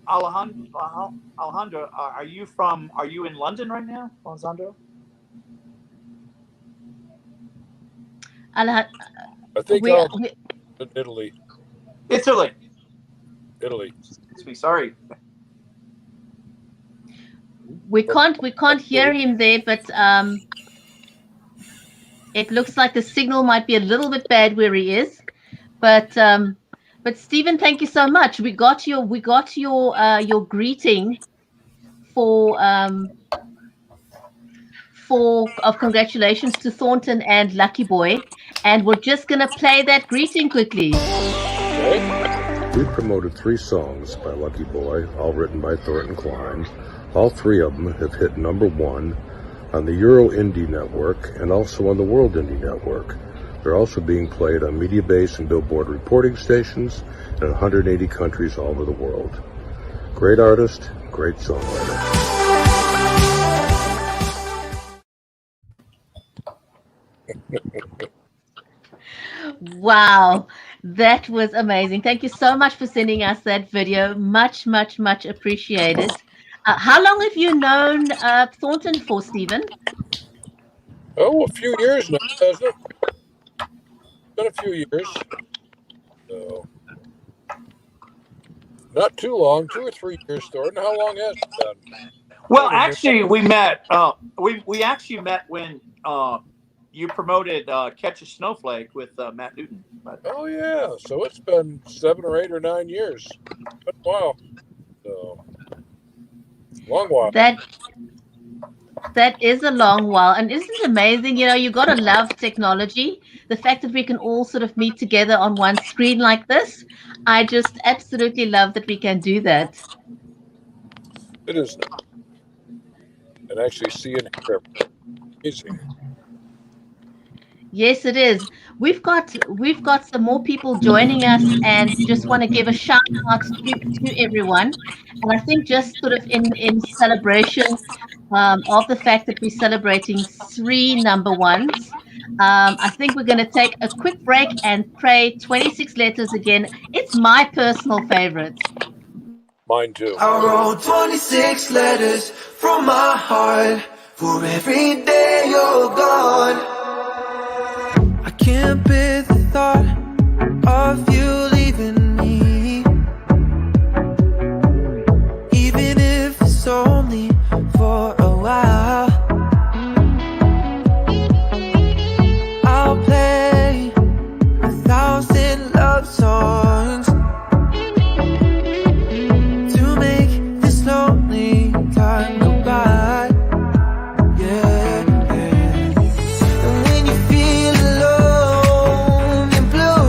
Alejandro, are you in London right now, Alessandro? I think I'm in Italy. Italy. Italy. Sorry. We can't hear him there, but it looks like the signal might be a little bit bad where he is. But Stephen, thank you so much. We got your greeting for of congratulations to Thornton and Luckie Boy, and we're just gonna play that greeting quickly. We promoted 3 songs by Luckie Boy, all written by Thornton Cline. All 3 of them have hit #1 on the Euro Indie Network and also on the World Indie Network. They're also being played on Mediabase and Billboard reporting stations in 180 countries all over the world. Great artist, great songwriter. Wow, that was amazing. Thank you so much for sending us that video. Much, much, much appreciated. How long have you known Thornton for, Stephen? Oh, a few years now, hasn't it? Been a few years. So, not too long, 2 or 3 years, Thornton. How long has it been? Well, actually, we met. We actually met when you promoted "Catch a Snowflake" with Matt Newton. Oh yeah, so it's been 7 or 8 or 9 years. Been a while. So, long while. That is a long while, and isn't it amazing? You know, you got to love technology. The fact that we can all sort of meet together on one screen like this, I just absolutely love that we can do that. It is, and actually see it here. Amazing. Yes, it is. We've got some more people joining us, and just want to give a shout out to everyone. And I think just sort of in celebration of the fact that we're celebrating 3 #1s, I think we're going to take a quick break and pray 26 letters again. It's my personal favorite. Mine too. I wrote 26 letters from my heart for every day you're gone. I can't bear the thought of you leaving me, even if it's only for a while. I'll play 1,000 love songs to make this lonely time go by. Yeah, yeah. And when you feel alone and blue,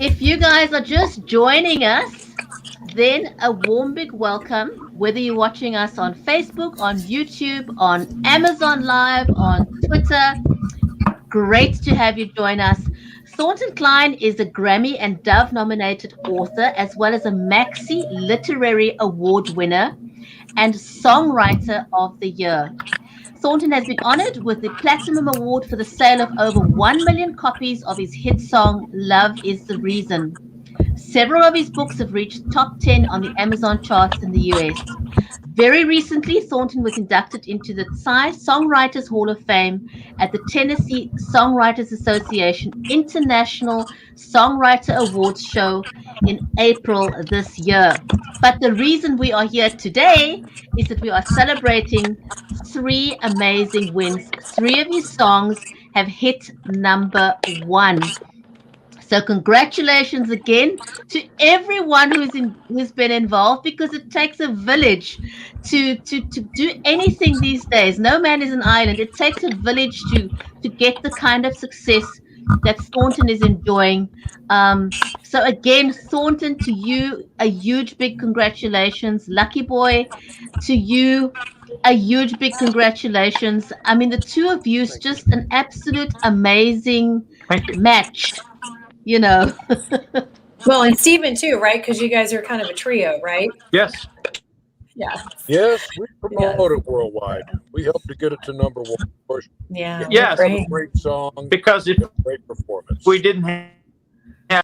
If you guys are just joining us, then a warm big welcome, whether you're watching us on Facebook, on YouTube, on Amazon Live, on Twitter. Great to have you join us. Thornton Cline is a Grammy and Dove nominated author, as well as a Maxi Literary Award winner and Songwriter of the Year. Thornton has been honored with the Platinum Award for the sale of over 1 million copies of his hit song, Love is the Reason. Several of his books have reached top 10 on the Amazon charts in the US. Very recently, Thornton was inducted into the TSAI Songwriters Hall of Fame at the Tennessee Songwriters Association International Songwriter Awards show in April this year. But the reason we are here today is that we are celebrating 3 amazing wins. 3 of his songs have hit number 1. So congratulations again to everyone who's been involved, because it takes a village to do anything these days. No man is an island. It takes a village to get the kind of success that Thornton is enjoying. So again, Thornton, to you, a huge big congratulations. Luckie Boy, to you, a huge big congratulations. I mean, the two of you is just an absolute amazing match. You know. Well, and Stephen too, right? Because you guys are kind of a trio, right? Yes. Yeah. Yes, we promote it worldwide. We helped to get it to number 1. Yeah. Yes. A great song. Because if great performance. we didn't have,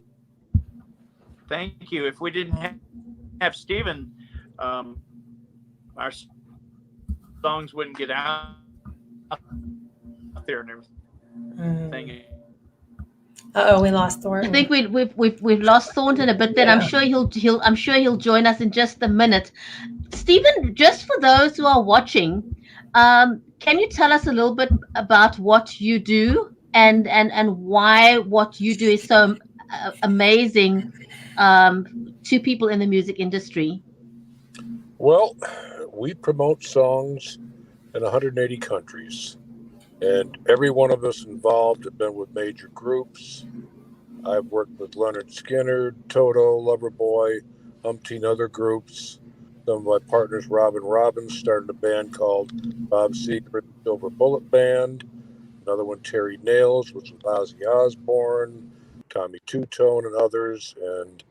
thank you. If we didn't have Stephen, our songs wouldn't get out there and everything. We lost Thornton. I think we've lost Thornton a bit. Then I'm sure he'll join us in just a minute. Stephen, just for those who are watching, can you tell us a little bit about what you do and why what you do is so amazing to people in the music industry? Well, we promote songs in 180 countries. And every one of us involved have been with major groups. I've worked with Leonard Skinner, Toto, Loverboy, umpteen other groups. Some of my partners, Robin Robbins, started a band called Bob Seger Silver Bullet Band. Another one, Terry Nails, which was Ozzy Osbourne, Tommy Two-Tone, and others. And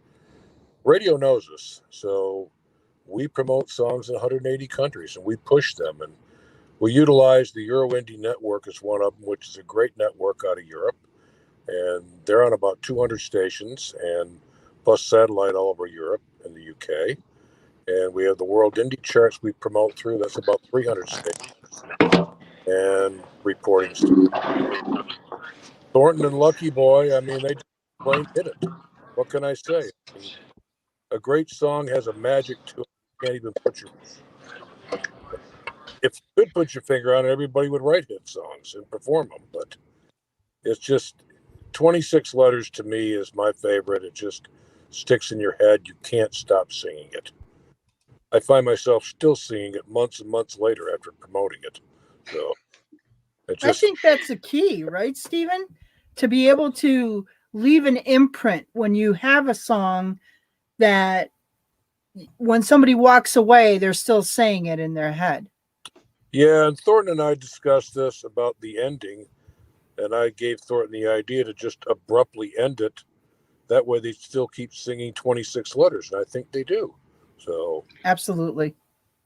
radio knows us. So we promote songs in 180 countries, and we push them. And we utilize the Euro Indie Network as one of them, which is a great network out of Europe. And they're on about 200 stations and plus satellite all over Europe and the UK. And we have the World Indie Charts we promote through. That's about 300 stations and reporting stations. Thornton and Luckie Boy, I mean, they just plain hit it. What can I say? I mean, a great song has a magic to it. You can't even put your... If you could put your finger on it, everybody would write hit songs and perform them. But it's just 26 letters to me is my favorite. It just sticks in your head. You can't stop singing it. I find myself still singing it months and months later after promoting it. So I think that's the key, right, Stephen? To be able to leave an imprint when you have a song that when somebody walks away, they're still saying it in their head. Yeah, and Thornton and I discussed this about the ending, and I gave Thornton the idea to just abruptly end it. That way they still keep singing 26 letters, and I think they do. So absolutely.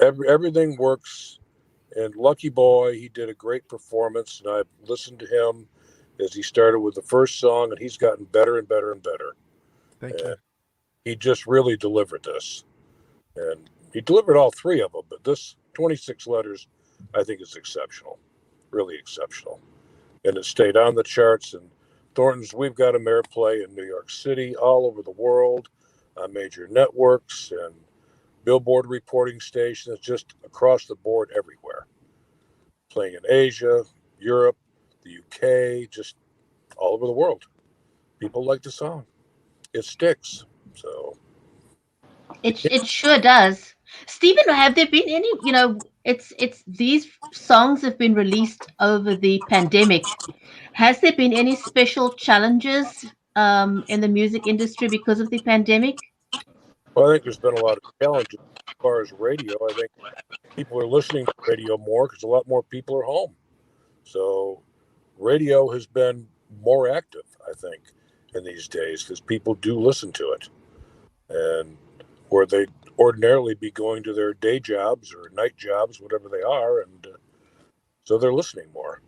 Everything works. And Luckie Boy, he did a great performance, and I've listened to him as he started with the first song, and he's gotten better and better and better. Thank you. He just really delivered this. And he delivered all 3 of them, but this 26 letters, I think, is exceptional, really exceptional. And it stayed on the charts. And Thornton's We've Got 'Em airplay in New York City, all over the world, on major networks and Billboard reporting stations, just across the board everywhere. Playing in Asia, Europe, the UK, just all over the world. People like the song. It sticks. So it sure does. Stephen, have there been any, it's these songs have been released over the pandemic. Has there been any special challenges in the music industry because of the pandemic? Well, I think there's been a lot of challenges as far as radio. I think people are listening to radio more because a lot more people are home. So radio has been more active, I think, in these days because people do listen to it. And where they ordinarily be going to their day jobs or night jobs, whatever they are, and so they're listening more.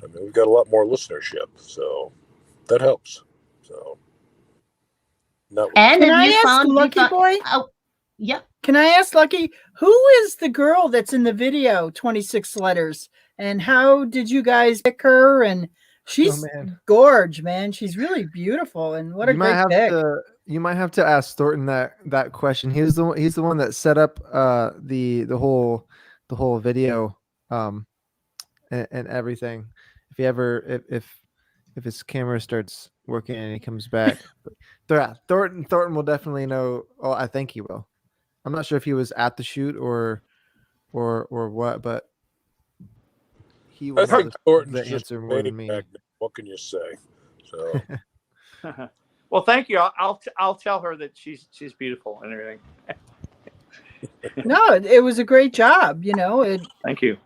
I mean, we've got a lot more listenership, so that helps. So, And Can have I you ask found? Lucky Boy? Oh, yeah. Can I ask Lucky, who is the girl that's in the video, 26 Letters? And how did you guys pick her? And she's gorge, man. She's really beautiful. And what a great pick. You might have to ask Thornton that question. He's the one that set up the whole video and everything. If he ever if his camera starts working and he comes back, Thornton will definitely know. Oh, I think he will. I'm not sure if he was at the shoot or what, but he will know the answer more than me. What can you say? So. Well, thank you. I'll tell her that she's beautiful and everything. No, it was a great job. You know, thank you.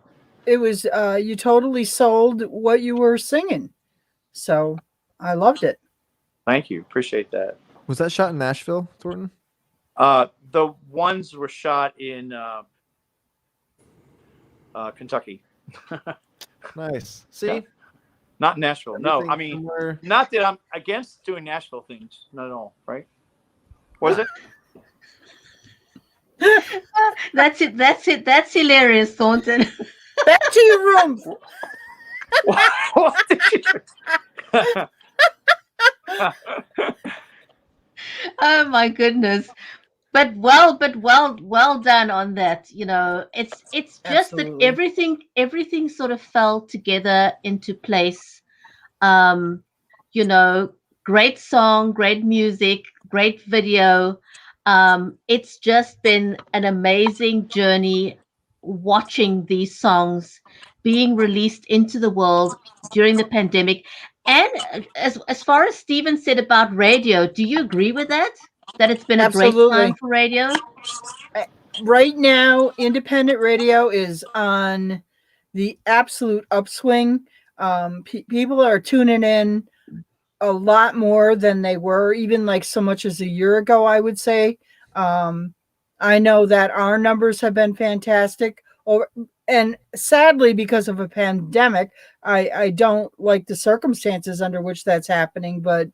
It was you totally sold what you were singing, so I loved it. Thank you. Appreciate that. Was that shot in Nashville, Thornton? The ones were shot in Kentucky. Nice. See. Yeah. Not Nashville. No, I mean, not that I'm against doing Nashville things. Not at all, right? Was it? That's it. That's hilarious, Thornton. Back to your room. What did you do? Oh my goodness. But well done on that. You know, it's just Absolutely. that everything sort of fell together into place. You know, great song, great music, great video. It's just been an amazing journey watching these songs being released into the world during the pandemic. And as far as Stephen said about radio, do you agree with that? That it's been a great time for radio? Right now, independent radio is on the absolute upswing. People are tuning in a lot more than they were, even like so much as a year ago, I would say. I know that our numbers have been fantastic. And sadly, because of a pandemic, I don't like the circumstances under which that's happening, but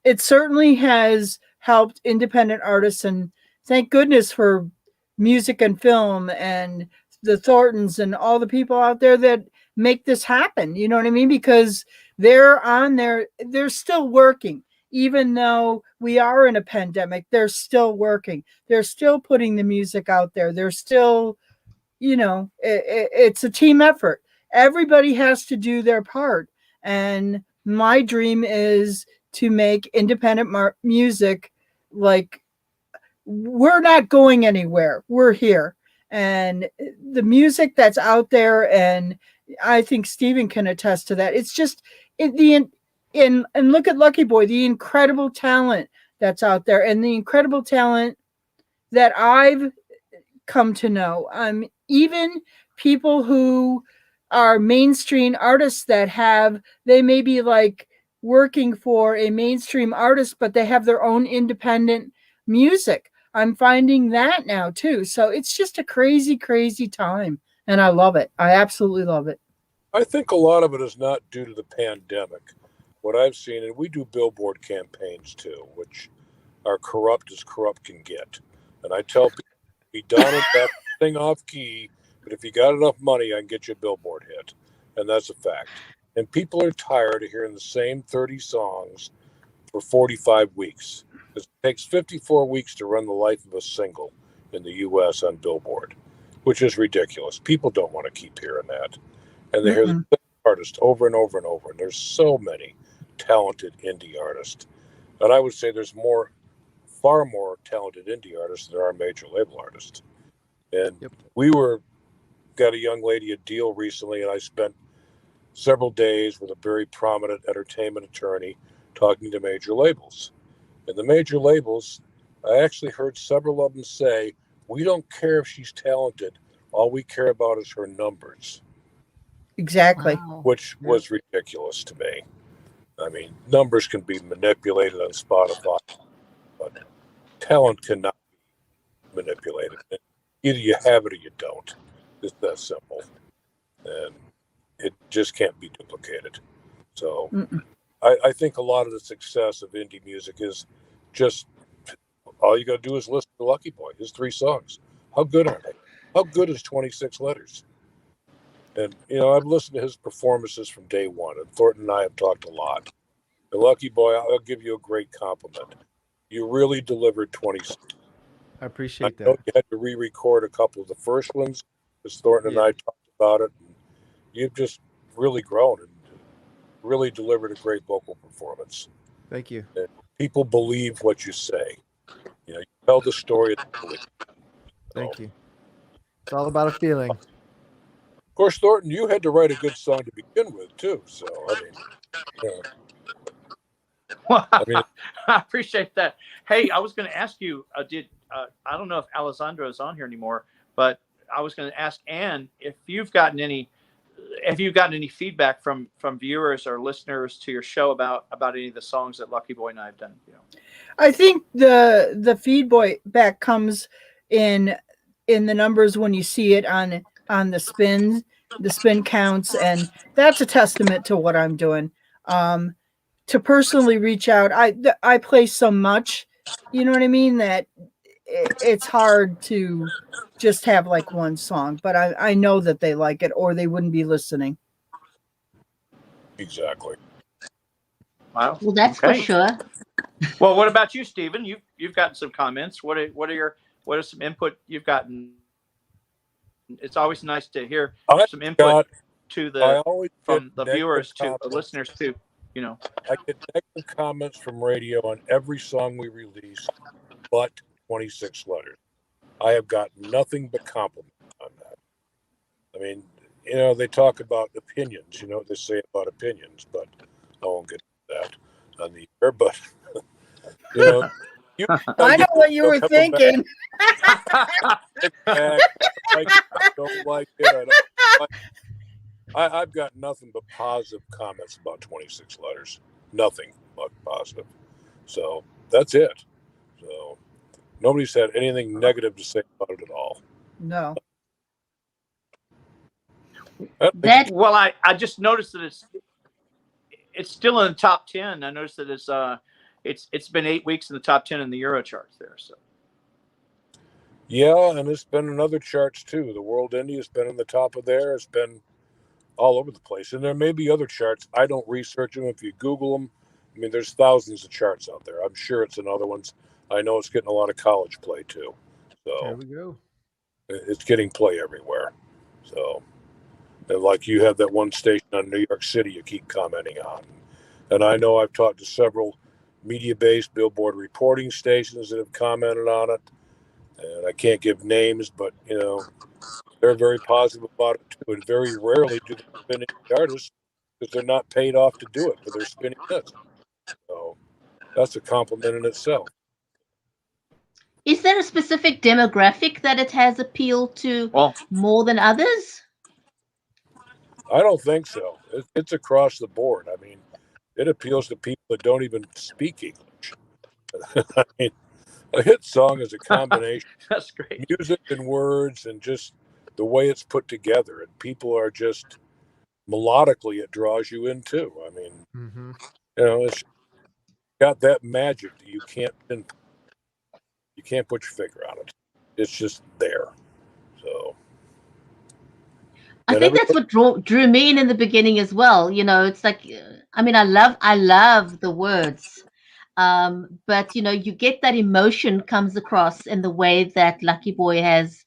it certainly has helped independent artists, and thank goodness for music and film and the Thorntons and all the people out there that make this happen. You know what I mean? Because they're on there, they're still working. Even though we are in a pandemic, they're still working. They're still putting the music out there. They're still, you know, it's a team effort. Everybody has to do their part. And my dream is to make independent music like we're not going anywhere. We're here. And the music that's out there, and I think Stephen can attest to that. It's just and look at Lucky Boy, the incredible talent that's out there, and the incredible talent that I've come to know. Even people who are mainstream artists that they may be like working for a mainstream artist, but they have their own independent music. I'm finding that now too. So it's just a crazy, crazy time. And I love it. I absolutely love it. I think a lot of it is not due to the pandemic. What I've seen, and we do billboard campaigns too, which are corrupt as corrupt can get. And I tell people, be done with that thing off key, but if you got enough money, I can get you a billboard hit. And that's a fact. And people are tired of hearing the same 30 songs for 45 weeks. It takes 54 weeks to run the life of a single in the U.S. on Billboard, which is ridiculous. People don't want to keep hearing that. And they hear the same artist over and over and over. And there's so many talented indie artists. And I would say there's far more talented indie artists than there are major label artists. And we got a young lady a deal recently, and I spent several days with a very prominent entertainment attorney talking to major labels. And the major labels, I actually heard several of them say, we don't care if she's talented. All we care about is her numbers. Exactly. Wow. Which was ridiculous to me. I mean, numbers can be manipulated on Spotify, but talent cannot be manipulated. Either you have it or you don't. It's that simple. And it just can't be duplicated. So I think a lot of the success of indie music is just all you got to do is listen to Luckie Boy, his 3 songs. How good are they? How good is 26 Letters? And, you know, I've listened to his performances from day one, and Thornton and I have talked a lot. And Luckie Boy, I'll give you a great compliment. You really delivered 26. I appreciate I know that. you had to re-record a couple of the first ones, because Thornton and I talked about it. And you've just really grown and really delivered a great vocal performance. Thank you. And people believe what you say. You know, you tell the story. Thank you. It's all about a feeling. Of course, Thornton, you had to write a good song to begin with, too. So, I mean, Well, I appreciate that. Hey, I was going to ask you, I don't know if Alessandro is on here anymore, but I was going to ask Ann if you've gotten any feedback from viewers or listeners to your show about any of the songs that Luckie Boy and I have done. You know, I think the feedback comes in the numbers when you see it on the spin counts, and that's a testament to what I'm doing. To personally reach out, I play so much, you know what I mean, that it's hard to just have like one song, but I know that they like it or they wouldn't be listening. Exactly. Wow. Well, that's for sure. Well, what about you, Stephen? You've gotten some comments. What are some input you've gotten? It's always nice to hear some input from the viewers to the listeners too. You know, I get negative comments from radio on every song we release, but 26 Letters. I have got nothing but compliments on that. I mean, you know, they talk about opinions. You know what they say about opinions, but I won't get into that on the air. But you know, I know what you were thinking. I don't like it. I don't like it. I've got nothing but positive comments about 26 Letters. Nothing but positive. So that's it. So nobody's had anything negative to say about it at all. No. Well, I just noticed that it's still in the top 10. I noticed that it's been 8 weeks in the top 10 in the Euro charts there. So. Yeah, and it's been in other charts too. The World Indie has been in the top of there. It's been all over the place. And there may be other charts. I don't research them. If you Google them, I mean, there's thousands of charts out there. I'm sure it's in other ones. I know it's getting a lot of college play too. So there we go. It's getting play everywhere. So, and like you have that one station on New York City you keep commenting on. And I know I've talked to several media-based Billboard reporting stations that have commented on it. And I can't give names, but, you know, they're very positive about it too. And very rarely do they spin any artists because they're not paid off to do it, but they're spinning this. So that's a compliment in itself. Is there a specific demographic that it has appealed to more than others? I don't think so. It's across the board. I mean, it appeals to people that don't even speak English. I mean, a hit song is a combination That's great. music and words and just the way it's put together. And people are just melodically, it draws you in too. I mean, you know, it's got that magic that you can't put your finger on it. It's just there. So I think that's what drew me in the beginning as well. You know, it's like, I mean, I love the words. But you know, you get that emotion comes across in the way that Luckie Boy has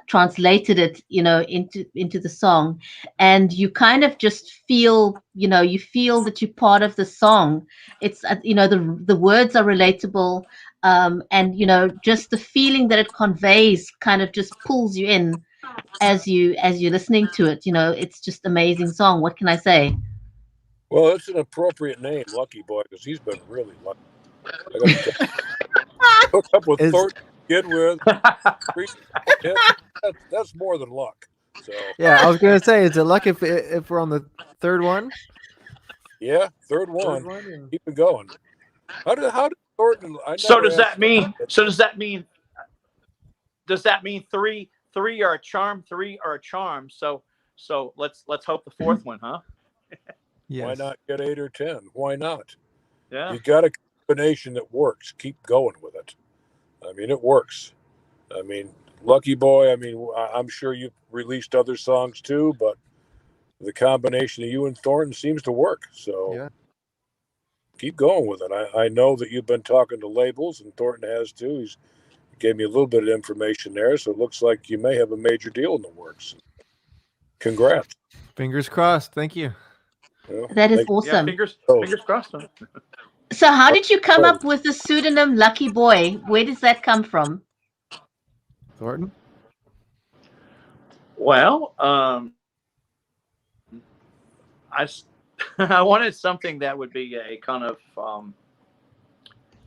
translated it, you know, into the song, and you kind of just feel, you know, you feel that you're part of the song. It's you know, the words are relatable, and you know, just the feeling that it conveys kind of just pulls you in as you're listening to it. You know, it's just amazing song. What can I say? Well, it's an appropriate name, Lucky Boy, because he's been really lucky. I got to hook up with Thornton, kid with that's more than luck. So yeah, I was gonna say, is it luck if we're on the third one? Yeah, third one. Keep it going. How did Thornton? So does that mean? Does that mean three are a charm? Three are a charm. So let's hope the fourth one, huh? Yes. Why not get 8 or 10? Why not? Yeah. You got a combination that works. Keep going with it. I mean, it works. I mean, Lucky Boy. I mean, I'm sure you've released other songs too, but the combination of you and Thornton seems to work. So yeah. Keep going with it. I know that you've been talking to labels, and Thornton has too. He gave me a little bit of information there, so it looks like you may have a major deal in the works. Congrats. Fingers crossed. Thank you. That is awesome. Yeah, fingers crossed. So how did you come up with the pseudonym Lucky Boy? Where does that come from? Thornton? Well, I wanted something that would be a kind of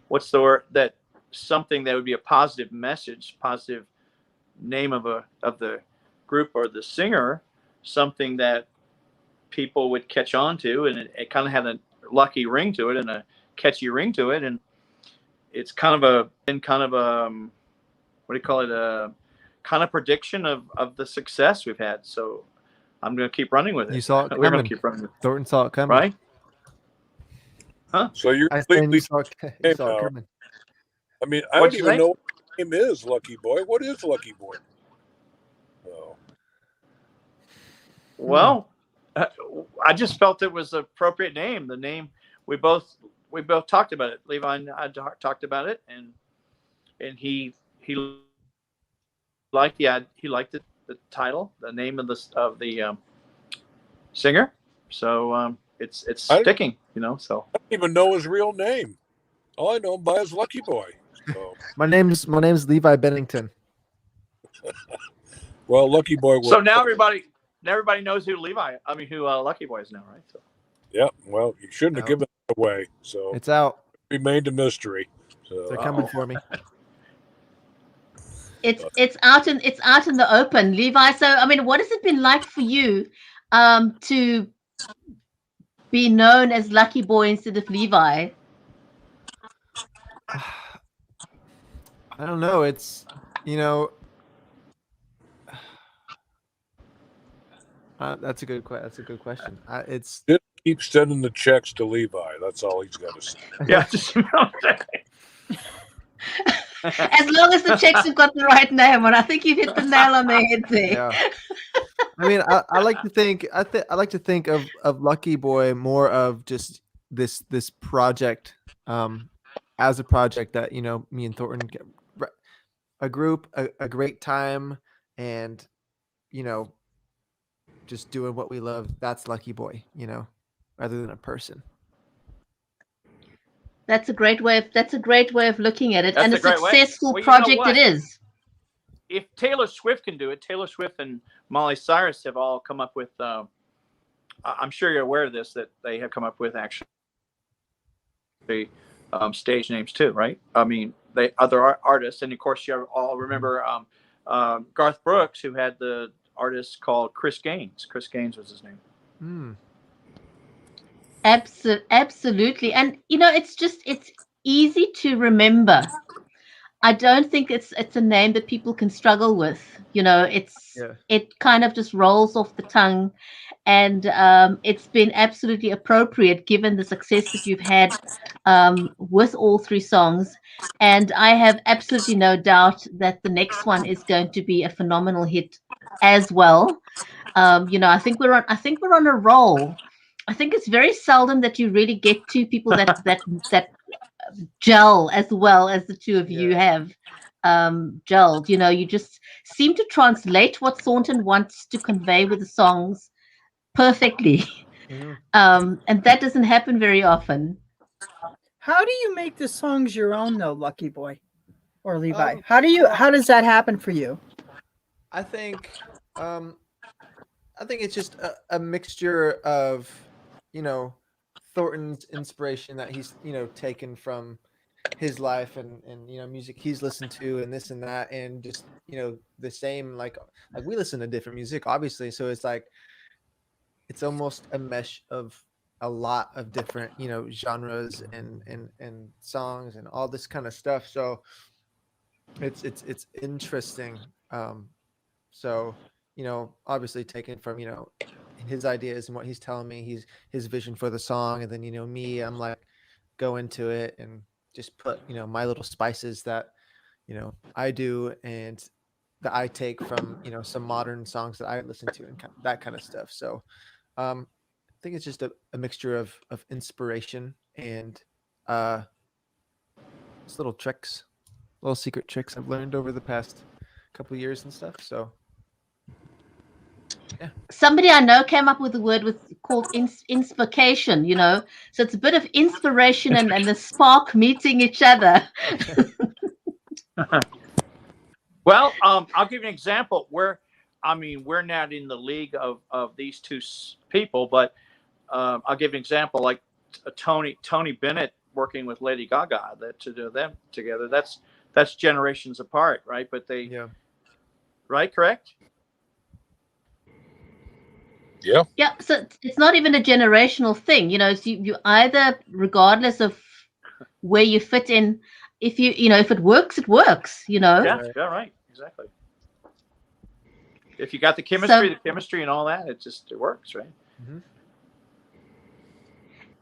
what's the word, that something that would be a positive message, positive name of the group or the singer, something that people would catch on to, and it kind of had a lucky ring to it and a catchy ring to it, and it's kind of a what do you call it, a kind of prediction of the success we've had. So I'm going to keep running with it. You saw it coming. We're going to keep running with it. Thornton saw it coming. Right? Huh? So you're completely saw it coming. I mean, I don't even know what the name is, Lucky Boy. What is Lucky Boy? Oh. Well, I just felt it was the appropriate name. The name we both talked about it. Levi and I talked about it, and he liked the title, the name of the singer. So it's sticking, you know. So I don't even know his real name. All I know him by is Lucky Boy. So. My name's Levi Bennington. Well, Lucky Boy. So now everybody knows who Lucky Boy is now, right? So. Yeah. Well, you shouldn't have given it away. So it's out. It remained a mystery. So. They're coming for me. It's out in the open, Levi. So I mean, what has it been like for you to be known as Lucky Boy instead of Levi? I don't know. It's, you know, that's a good question. It's just keep sending the checks to Levi. That's all he's got to say. Yeah. As long as the checks have got the right name, and I think you've hit the nail on the head there. Yeah. I mean, I like to think I like to think of Lucky Boy more of just this project, as a project that, you know, me and Thornton get a group, a great time, and, you know, just doing what we love. That's Lucky Boy, you know, rather than a person. That's a great way of looking at it, and a successful well, project it is. If Taylor Swift can do it, Taylor Swift and Miley Cyrus have all come up with. I'm sure you're aware of this, that they have come up with actually stage names too, right? I mean, they other artists, and of course you all remember Garth Brooks, who had the artist called Chris Gaines. Chris Gaines was his name. Mm. Absolutely. And you know, it's easy to remember. I don't think it's a name that people can struggle with. You know, it kind of just rolls off the tongue, and it's been absolutely appropriate given the success that you've had with all three songs. And I have absolutely no doubt that the next one is going to be a phenomenal hit as well. You know, I think we're on a roll. I think it's very seldom that you really get two people that gel as well as the two of you have gelled. You know, you just seem to translate what Thornton wants to convey with the songs perfectly. And that doesn't happen very often. How do you make the songs your own though, Lucky Boy or Levi? How does that happen for you? I think it's just a mixture of, you know, Thornton's inspiration that he's, taken from his life and music he's listened to and this and that, and just, the same, like we listen to different music, obviously. So it's like, it's almost a mesh of a lot of different, genres and songs and all this kind of stuff. So it's interesting. So, obviously taken from, his ideas and what he's telling me, his vision for the song. And then, me, I'm like, go into it and just put, my little spices that, I do and that I take from, some modern songs that I listen to and that kind of stuff. So, I think it's just a mixture of inspiration and, just little tricks, little secret tricks I've learned over the past couple of years and stuff. So, yeah. Somebody I know came up with a word called inspiration, So it's a bit of inspiration and the spark meeting each other. Well, I'll give you an example. We're not in the league of these two people, but I'll give you an example. Like Tony Bennett working with Lady Gaga, to do them together. That's generations apart, right? But right, correct? Yeah. Yeah. So it's not even a generational thing, It's you either, regardless of where you fit in, if if it works, it works, Yeah, right, exactly. If you got the chemistry and all that, it works, right? Mm-hmm.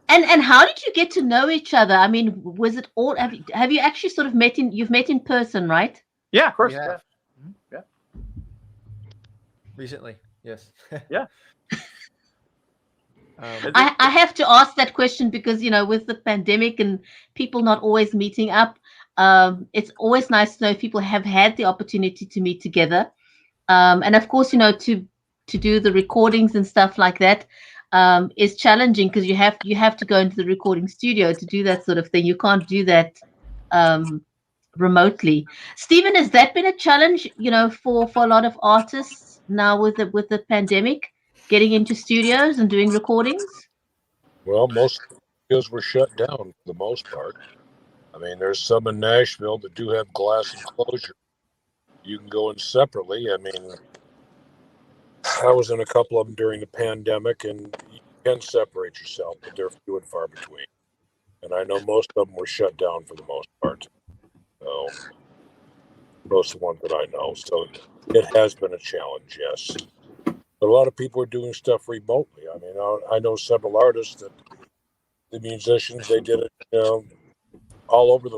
And how did you get to know each other? I mean, was it all? Have you actually sort of met in person, right? Yeah, of course. Yeah. Yeah. Recently, yes. Yeah. I have to ask that question because, with the pandemic and people not always meeting up, it's always nice to know if people have had the opportunity to meet together. And of course, to do the recordings and stuff like that is challenging because you have to go into the recording studio to do that sort of thing. You can't do that remotely. Stephen, has that been a challenge, for a lot of artists now with the pandemic? Getting into studios and doing recordings? Well, most studios were shut down for the most part. I mean, there's some in Nashville that do have glass enclosure. You can go in separately. I mean, I was in a couple of them during the pandemic, and you can separate yourself, but they're few and far between. And I know most of them were shut down for the most part. So, most of the ones that I know. So, it has been a challenge, yes. But a lot of people are doing stuff remotely. I mean, I know several artists that the musicians, they did it, they lived all over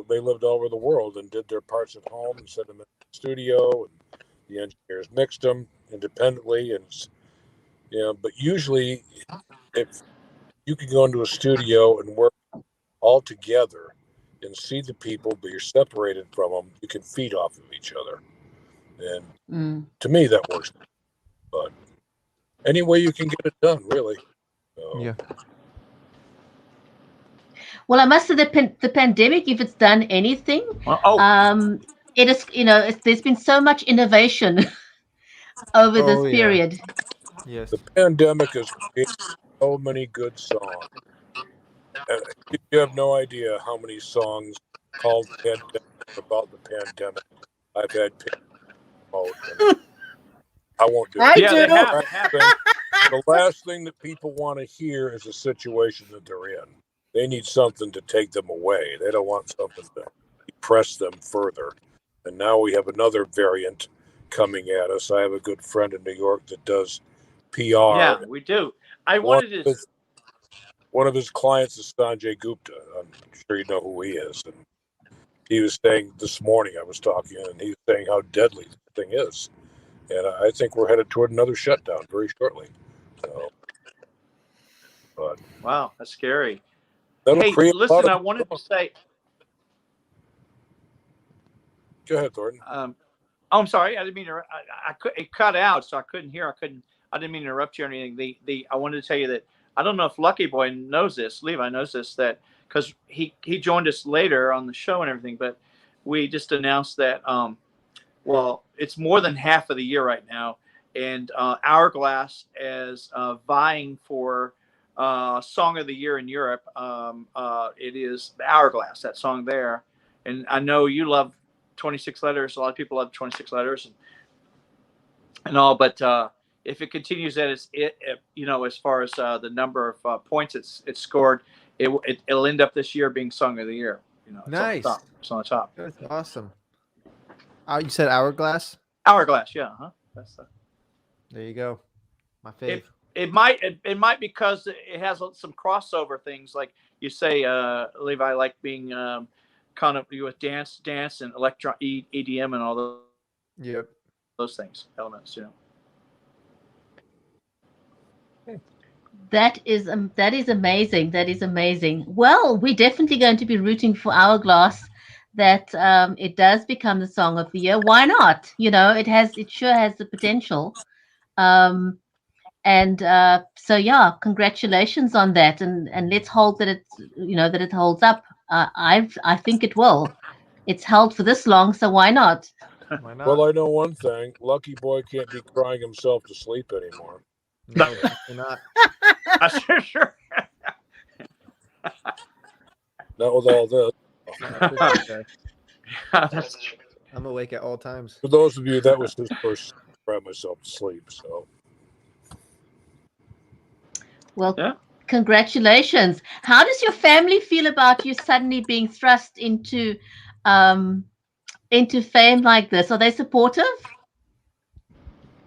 the world and did their parts at home and sent them in the studio, and the engineers mixed them independently. And, but usually if you can go into a studio and work all together and see the people, but you're separated from them, you can feed off of each other. And to me, that works. But any way you can get it done, really. So. Yeah. Well, I must say the pandemic, if it's done anything, it is, there's been so much innovation over this period. Yes. The pandemic has created so many good songs. You have no idea how many songs called pandemic about the pandemic I've had promote. I won't do it. I do. The last thing that people want to hear is a situation that they're in. They need something to take them away. They don't want something to depress them further. And now we have another variant coming at us. I have a good friend in New York that does PR. Yeah, we do. One of his clients is Sanjay Gupta. I'm sure you know who he is. And he was saying this morning, I was talking, and he was saying how deadly the thing is. And I think we're headed toward another shutdown very shortly. So, but wow, that's scary. Hey, listen, I wanted to say. Go ahead, Thornton. I'm sorry. I didn't mean to. It cut out, so I couldn't hear. I didn't mean to interrupt you or anything. I wanted to tell you that I don't know if Luckie Boy knows this. Levi knows this, that because he joined us later on the show and everything. But we just announced that. Well, it's more than half of the year right now, and Hourglass is vying for song of the year in Europe. It is the Hourglass, that song there. And I know you love 26 Letters. A lot of people love 26 Letters and all, but if it continues that as far as the number of points it's scored, it'll end up this year being song of the year. It's Nice. It's on the top. That's awesome. You said Hourglass? Hourglass, yeah. That's there you go. My favorite. It might because it has some crossover things, like you say, Levi, like being kind of with dance and electron EDM and all those. Yep. Those things, elements, That is amazing. That is amazing. Well, we're definitely going to be rooting for Hourglass that it does become the song of the year. Why not? It sure has the potential. So yeah, congratulations on that, and let's hope that it holds up. I think it will. It's held for this long, so why not? Why not? Well, I know one thing: Luckie Boy can't be crying himself to sleep anymore. No, not. Sure. Not with all this. I'm awake at all times. For those of you, that was his first cry myself to sleep. So. Well, yeah. Congratulations. How does your family feel about you suddenly being thrust into fame like this? Are they supportive?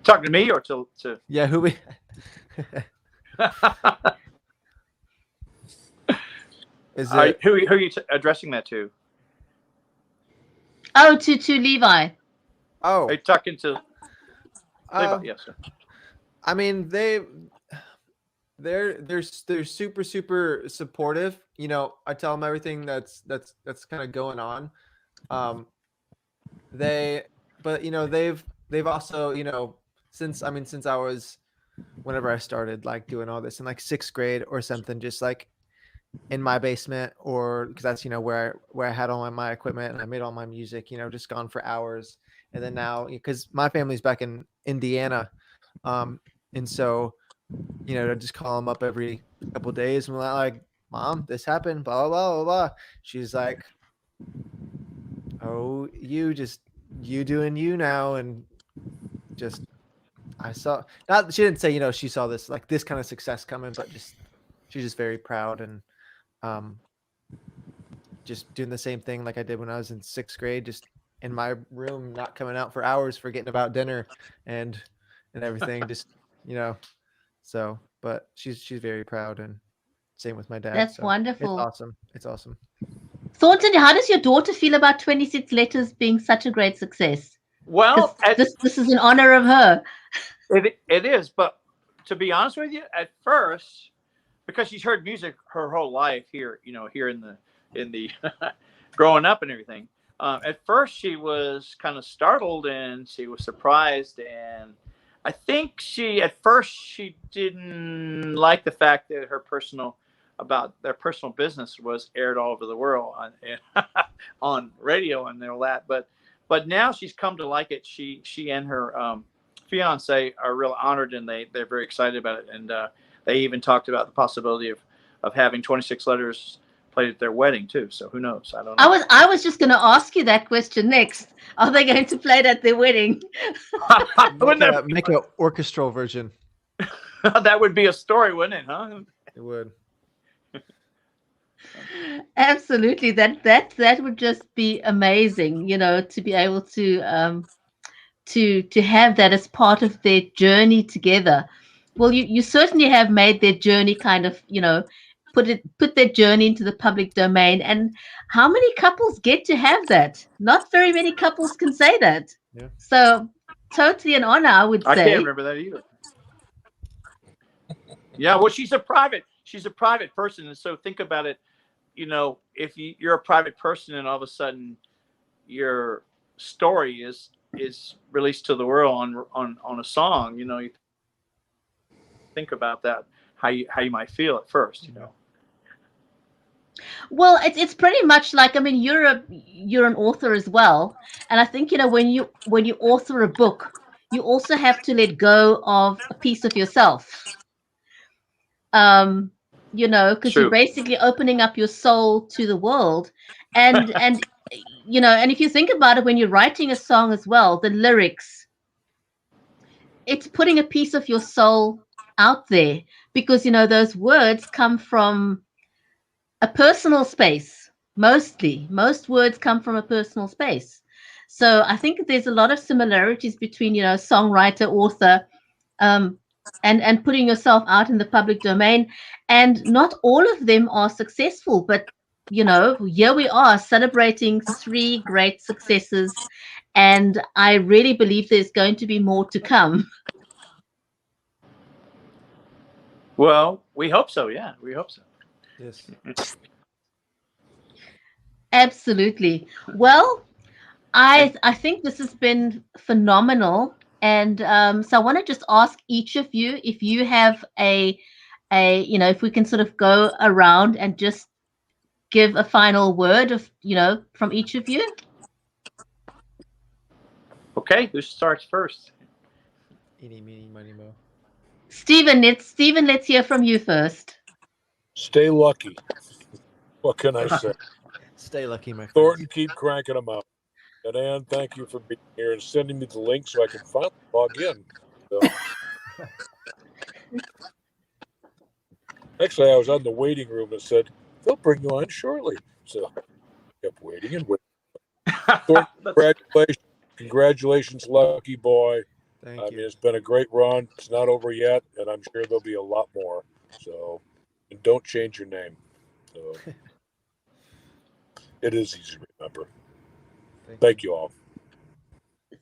Talking to me or to yeah, who we is it? who are you addressing that to? Oh, to Levi. Oh, are you talking to Levi? Yes, sir. I mean, they're super supportive. I tell them everything that's kind of going on. They've also, since I was, whenever I started like doing all this in like 6th grade or something, just like in my basement, or because that's where I had all my equipment and I made all my music, just gone for hours. And then now, because my family's back in Indiana, and so I just call them up every couple of days and we're like, Mom, this happened, blah blah blah blah. She's like, oh, you doing you now. And just she didn't say she saw this kind of success coming, but she's just very proud and just doing the same thing like I did when I was in 6th grade, just in my room, not coming out for hours, forgetting about dinner and everything. Just so, but she's very proud, and same with my dad. That's wonderful. It's awesome. Thornton, how does your daughter feel about 26 Letters being such a great success? Well, this is in honor of her. It is, but to be honest with you, at first, because she's heard music her whole life here in the growing up and everything. At first, she was kind of startled and she was surprised, and I think at first she didn't like the fact that their personal business was aired all over the world on radio and all that. But now she's come to like it. She and her fiance are real honored, and they're very excited about it. And they even talked about the possibility of having 26 Letters played at their wedding too. So who knows? I don't know. I was just going to ask you that question next. Are they going to play it at their wedding? Make an orchestral version. That would be a story, wouldn't it? Huh? It would. Absolutely. That would just be amazing, to be able to have that as part of their journey together. Well, you certainly have made their journey kind of, put their journey into the public domain. And how many couples get to have that? Not very many couples can say that. Yeah. So totally an honor, I would say. I can't remember that either. Yeah, well, she's a private person, and so think about it. If you're a private person and all of a sudden your story is released to the world on a song, you think about that, how you might feel at first, Well, it's pretty much like, you're an author as well, and I think when you author a book, you also have to let go of a piece of yourself. because you're basically opening up your soul to the world. And and if you think about it, when you're writing a song as well, the lyrics, it's putting a piece of your soul out there, because those words come from a personal space. Most words come from a personal space. So I think there's a lot of similarities between songwriter, author, and putting yourself out in the public domain. And not all of them are successful, but here we are celebrating 3 great successes, and I really believe there's going to be more to come. Well, we hope so. Yeah, we hope so. Yes. Absolutely. Well, I think this has been phenomenal, and so I want to just ask each of you if you have if we can sort of go around and just give a final word of from each of you. Okay, who starts first? Eeny, meeny, miny, mo. Stephen, let's hear from you first. Stay lucky. What can I say? Stay lucky, my friend. Thornton, keep cranking them out. And Ann, thank you for being here and sending me the link so I can finally log in. So. Actually, I was on the waiting room and said, they'll bring you on shortly. So I kept waiting and waiting. Thornton, congratulations, Lucky Boy. Thank you. It's been a great run. It's not over yet, and I'm sure there'll be a lot more. So, and don't change your name. So, it is easy to remember. Thank you all.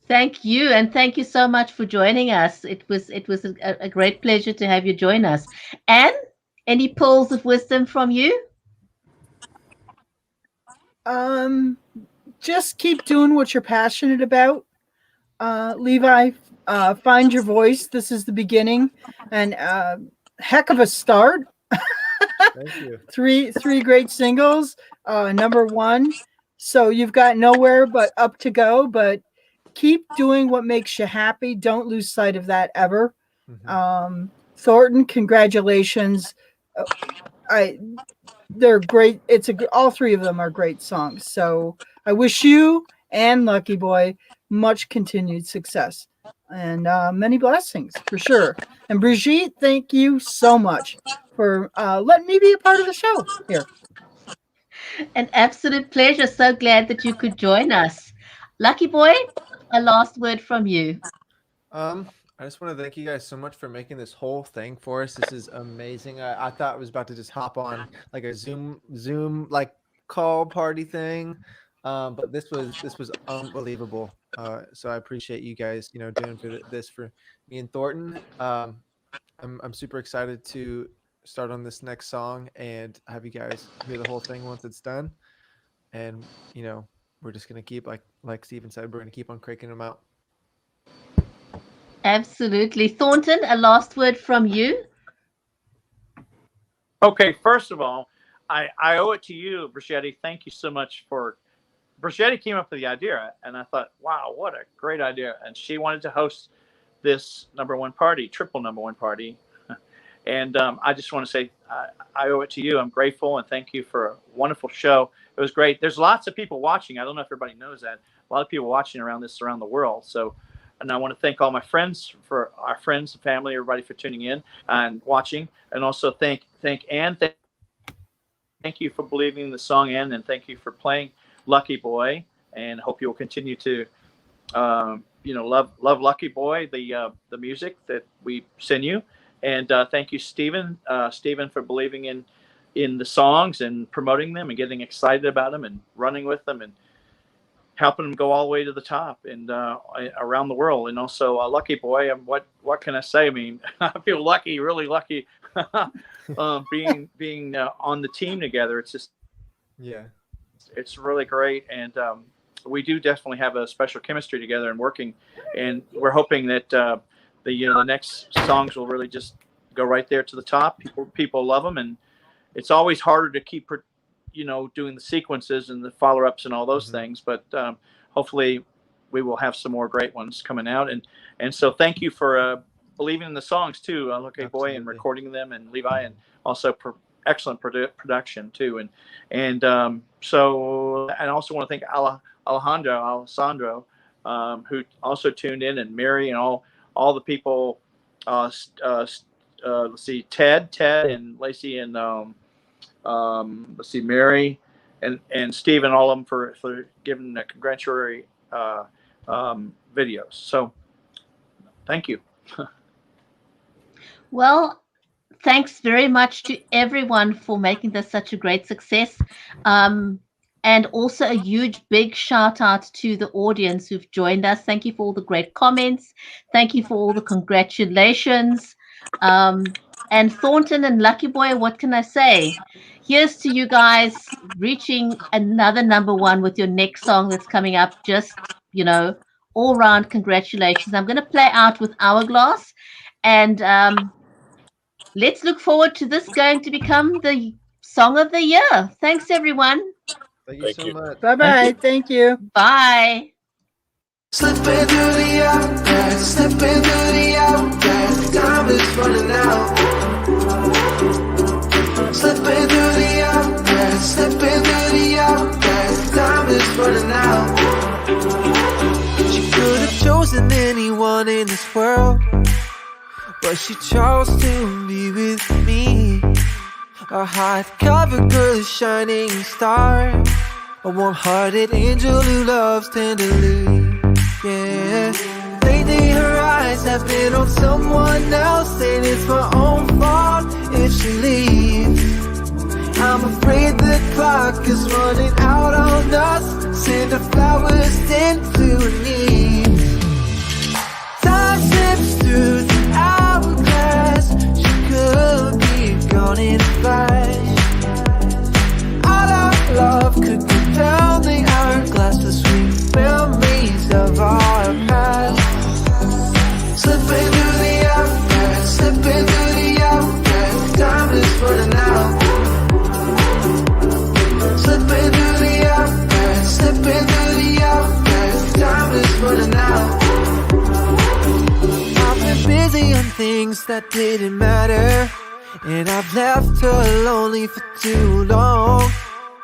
Thank you, and thank you so much for joining us. It was a great pleasure to have you join us. And any pearls of wisdom from you? Just keep doing what you're passionate about. Levi, find your voice. This is the beginning, and heck of a start. Thank you. Three great singles, number 1. So you've got nowhere but up to go, but keep doing what makes you happy. Don't lose sight of that ever. Mm-hmm. Thornton, congratulations. They're great. All 3 of them are great songs. So I wish you and Lucky Boy much continued success and many blessings for sure. And Brigitte, thank you so much for letting me be a part of the show here. An absolute pleasure. So glad that you could join us. Lucky Boy, a last word from you. I just want to thank you guys so much for making this whole thing for us. This is amazing. I thought I was about to just hop on like a Zoom like call party thing, but this was unbelievable. So I appreciate you guys, doing this for me and Thornton. I'm super excited to start on this next song and have you guys hear the whole thing once it's done. And we're just gonna keep like Steven said, we're gonna keep on cranking them out. Absolutely. Thornton, a last word from you. Okay, first of all, I owe it to you, Brichetti. Thank you so much for. Brichetti came up with the idea, and I thought, wow, what a great idea. And she wanted to host this triple number one party. And I just want to say I owe it to you. I'm grateful, and thank you for a wonderful show. It was great. There's lots of people watching. I don't know if everybody knows that. A lot of people watching around the world. So. And I want to thank all my friends, for our friends and family, everybody for tuning in and watching. And also thank Ann. Thank you for believing in the song, Ann, and thank you for playing Lucky Boy. And hope you'll continue to, love Lucky Boy, the music that we send you. And thank you, Stephen, for believing in the songs and promoting them and getting excited about them and running with them and helping them go all the way to the top and around the world. And also Lucky Boy, what can I say? I mean, I feel lucky, really lucky being on the team together. It's just, it's really great. And we do definitely have a special chemistry together and working. And we're hoping that the next songs will really just go right there to the top. People love them. And it's always harder to keep doing the sequences and the follow-ups and all those things, but hopefully we will have some more great ones coming out. And so thank you for believing in the songs too, Lucky Boy, and recording them, and Levi, and also excellent production too. And so I also want to thank Alessandro, who also tuned in, and Mary, and all the people. Let's see, Ted, and Lacey, and let's see, Mary, and Steve, and all of them for giving the congratulatory videos. So thank you. Well, thanks very much to everyone for making this such a great success. And also a huge big shout out to the audience who've joined us. Thank you for all the great comments. Thank you for all the congratulations. And Thornton and Luckie Boy, what can I say? Here's to you guys reaching another #1 with your next song that's coming up. Just, all round congratulations. I'm going to play out with Hourglass, and let's look forward to this going to become the song of the year. Thanks, everyone. Thank you so much. Bye-bye. Thank you. Bye. Slipping through the hourglass, slipping through the hourglass, time is running out. Slipping through the hourglass, slipping through the hourglass, time is running out. She could have chosen anyone in this world, but she chose to be with me. A hard-covered girl, a shining star, a warm-hearted angel who loves tenderly. Yeah, lately her eyes have been on someone else, and it's my own fault if she leaves. I'm afraid the clock is running out on us. Send her flowers into her knees. Time slips through the hourglass. She could be gone in a flash. All our love could go down the hourglass, the sweet memories of our past. Slipping through the hourglass, slipping through the hourglass, time is running out. Slipping through the hourglass, slipping through the hourglass, time is running out. I've been busy on things that didn't matter, and I've left her lonely for too long.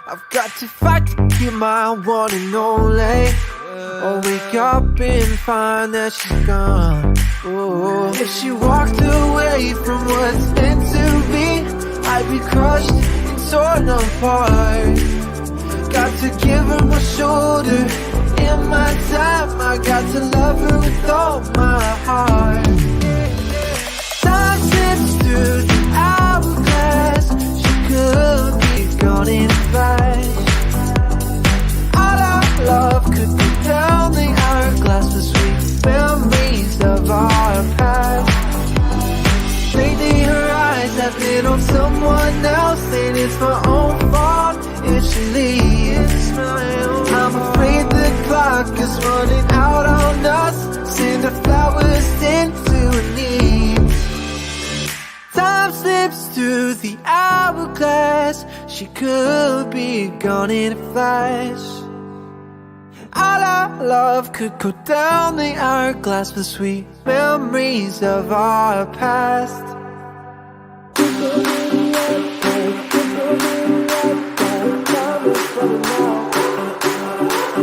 I've got to fight to keep my one and only, or wake up and find that she's gone. Oh, if she walked away from what's meant to be, I'd be crushed and torn apart. Got to give her my shoulder in my time. I got to love her with all my heart. Time slips through the hourglass. She could be gone in a flash. All our love could go down the hourglass, the sweet memories of our past. Lately her eyes have been on someone else, and it's my own fault if she leaves. I'm afraid the clock is running out on us. Send her flowers into her knees. Time slips through the hourglass. She could be gone in a flash. All our love could go down the hourglass with sweet memories of our past.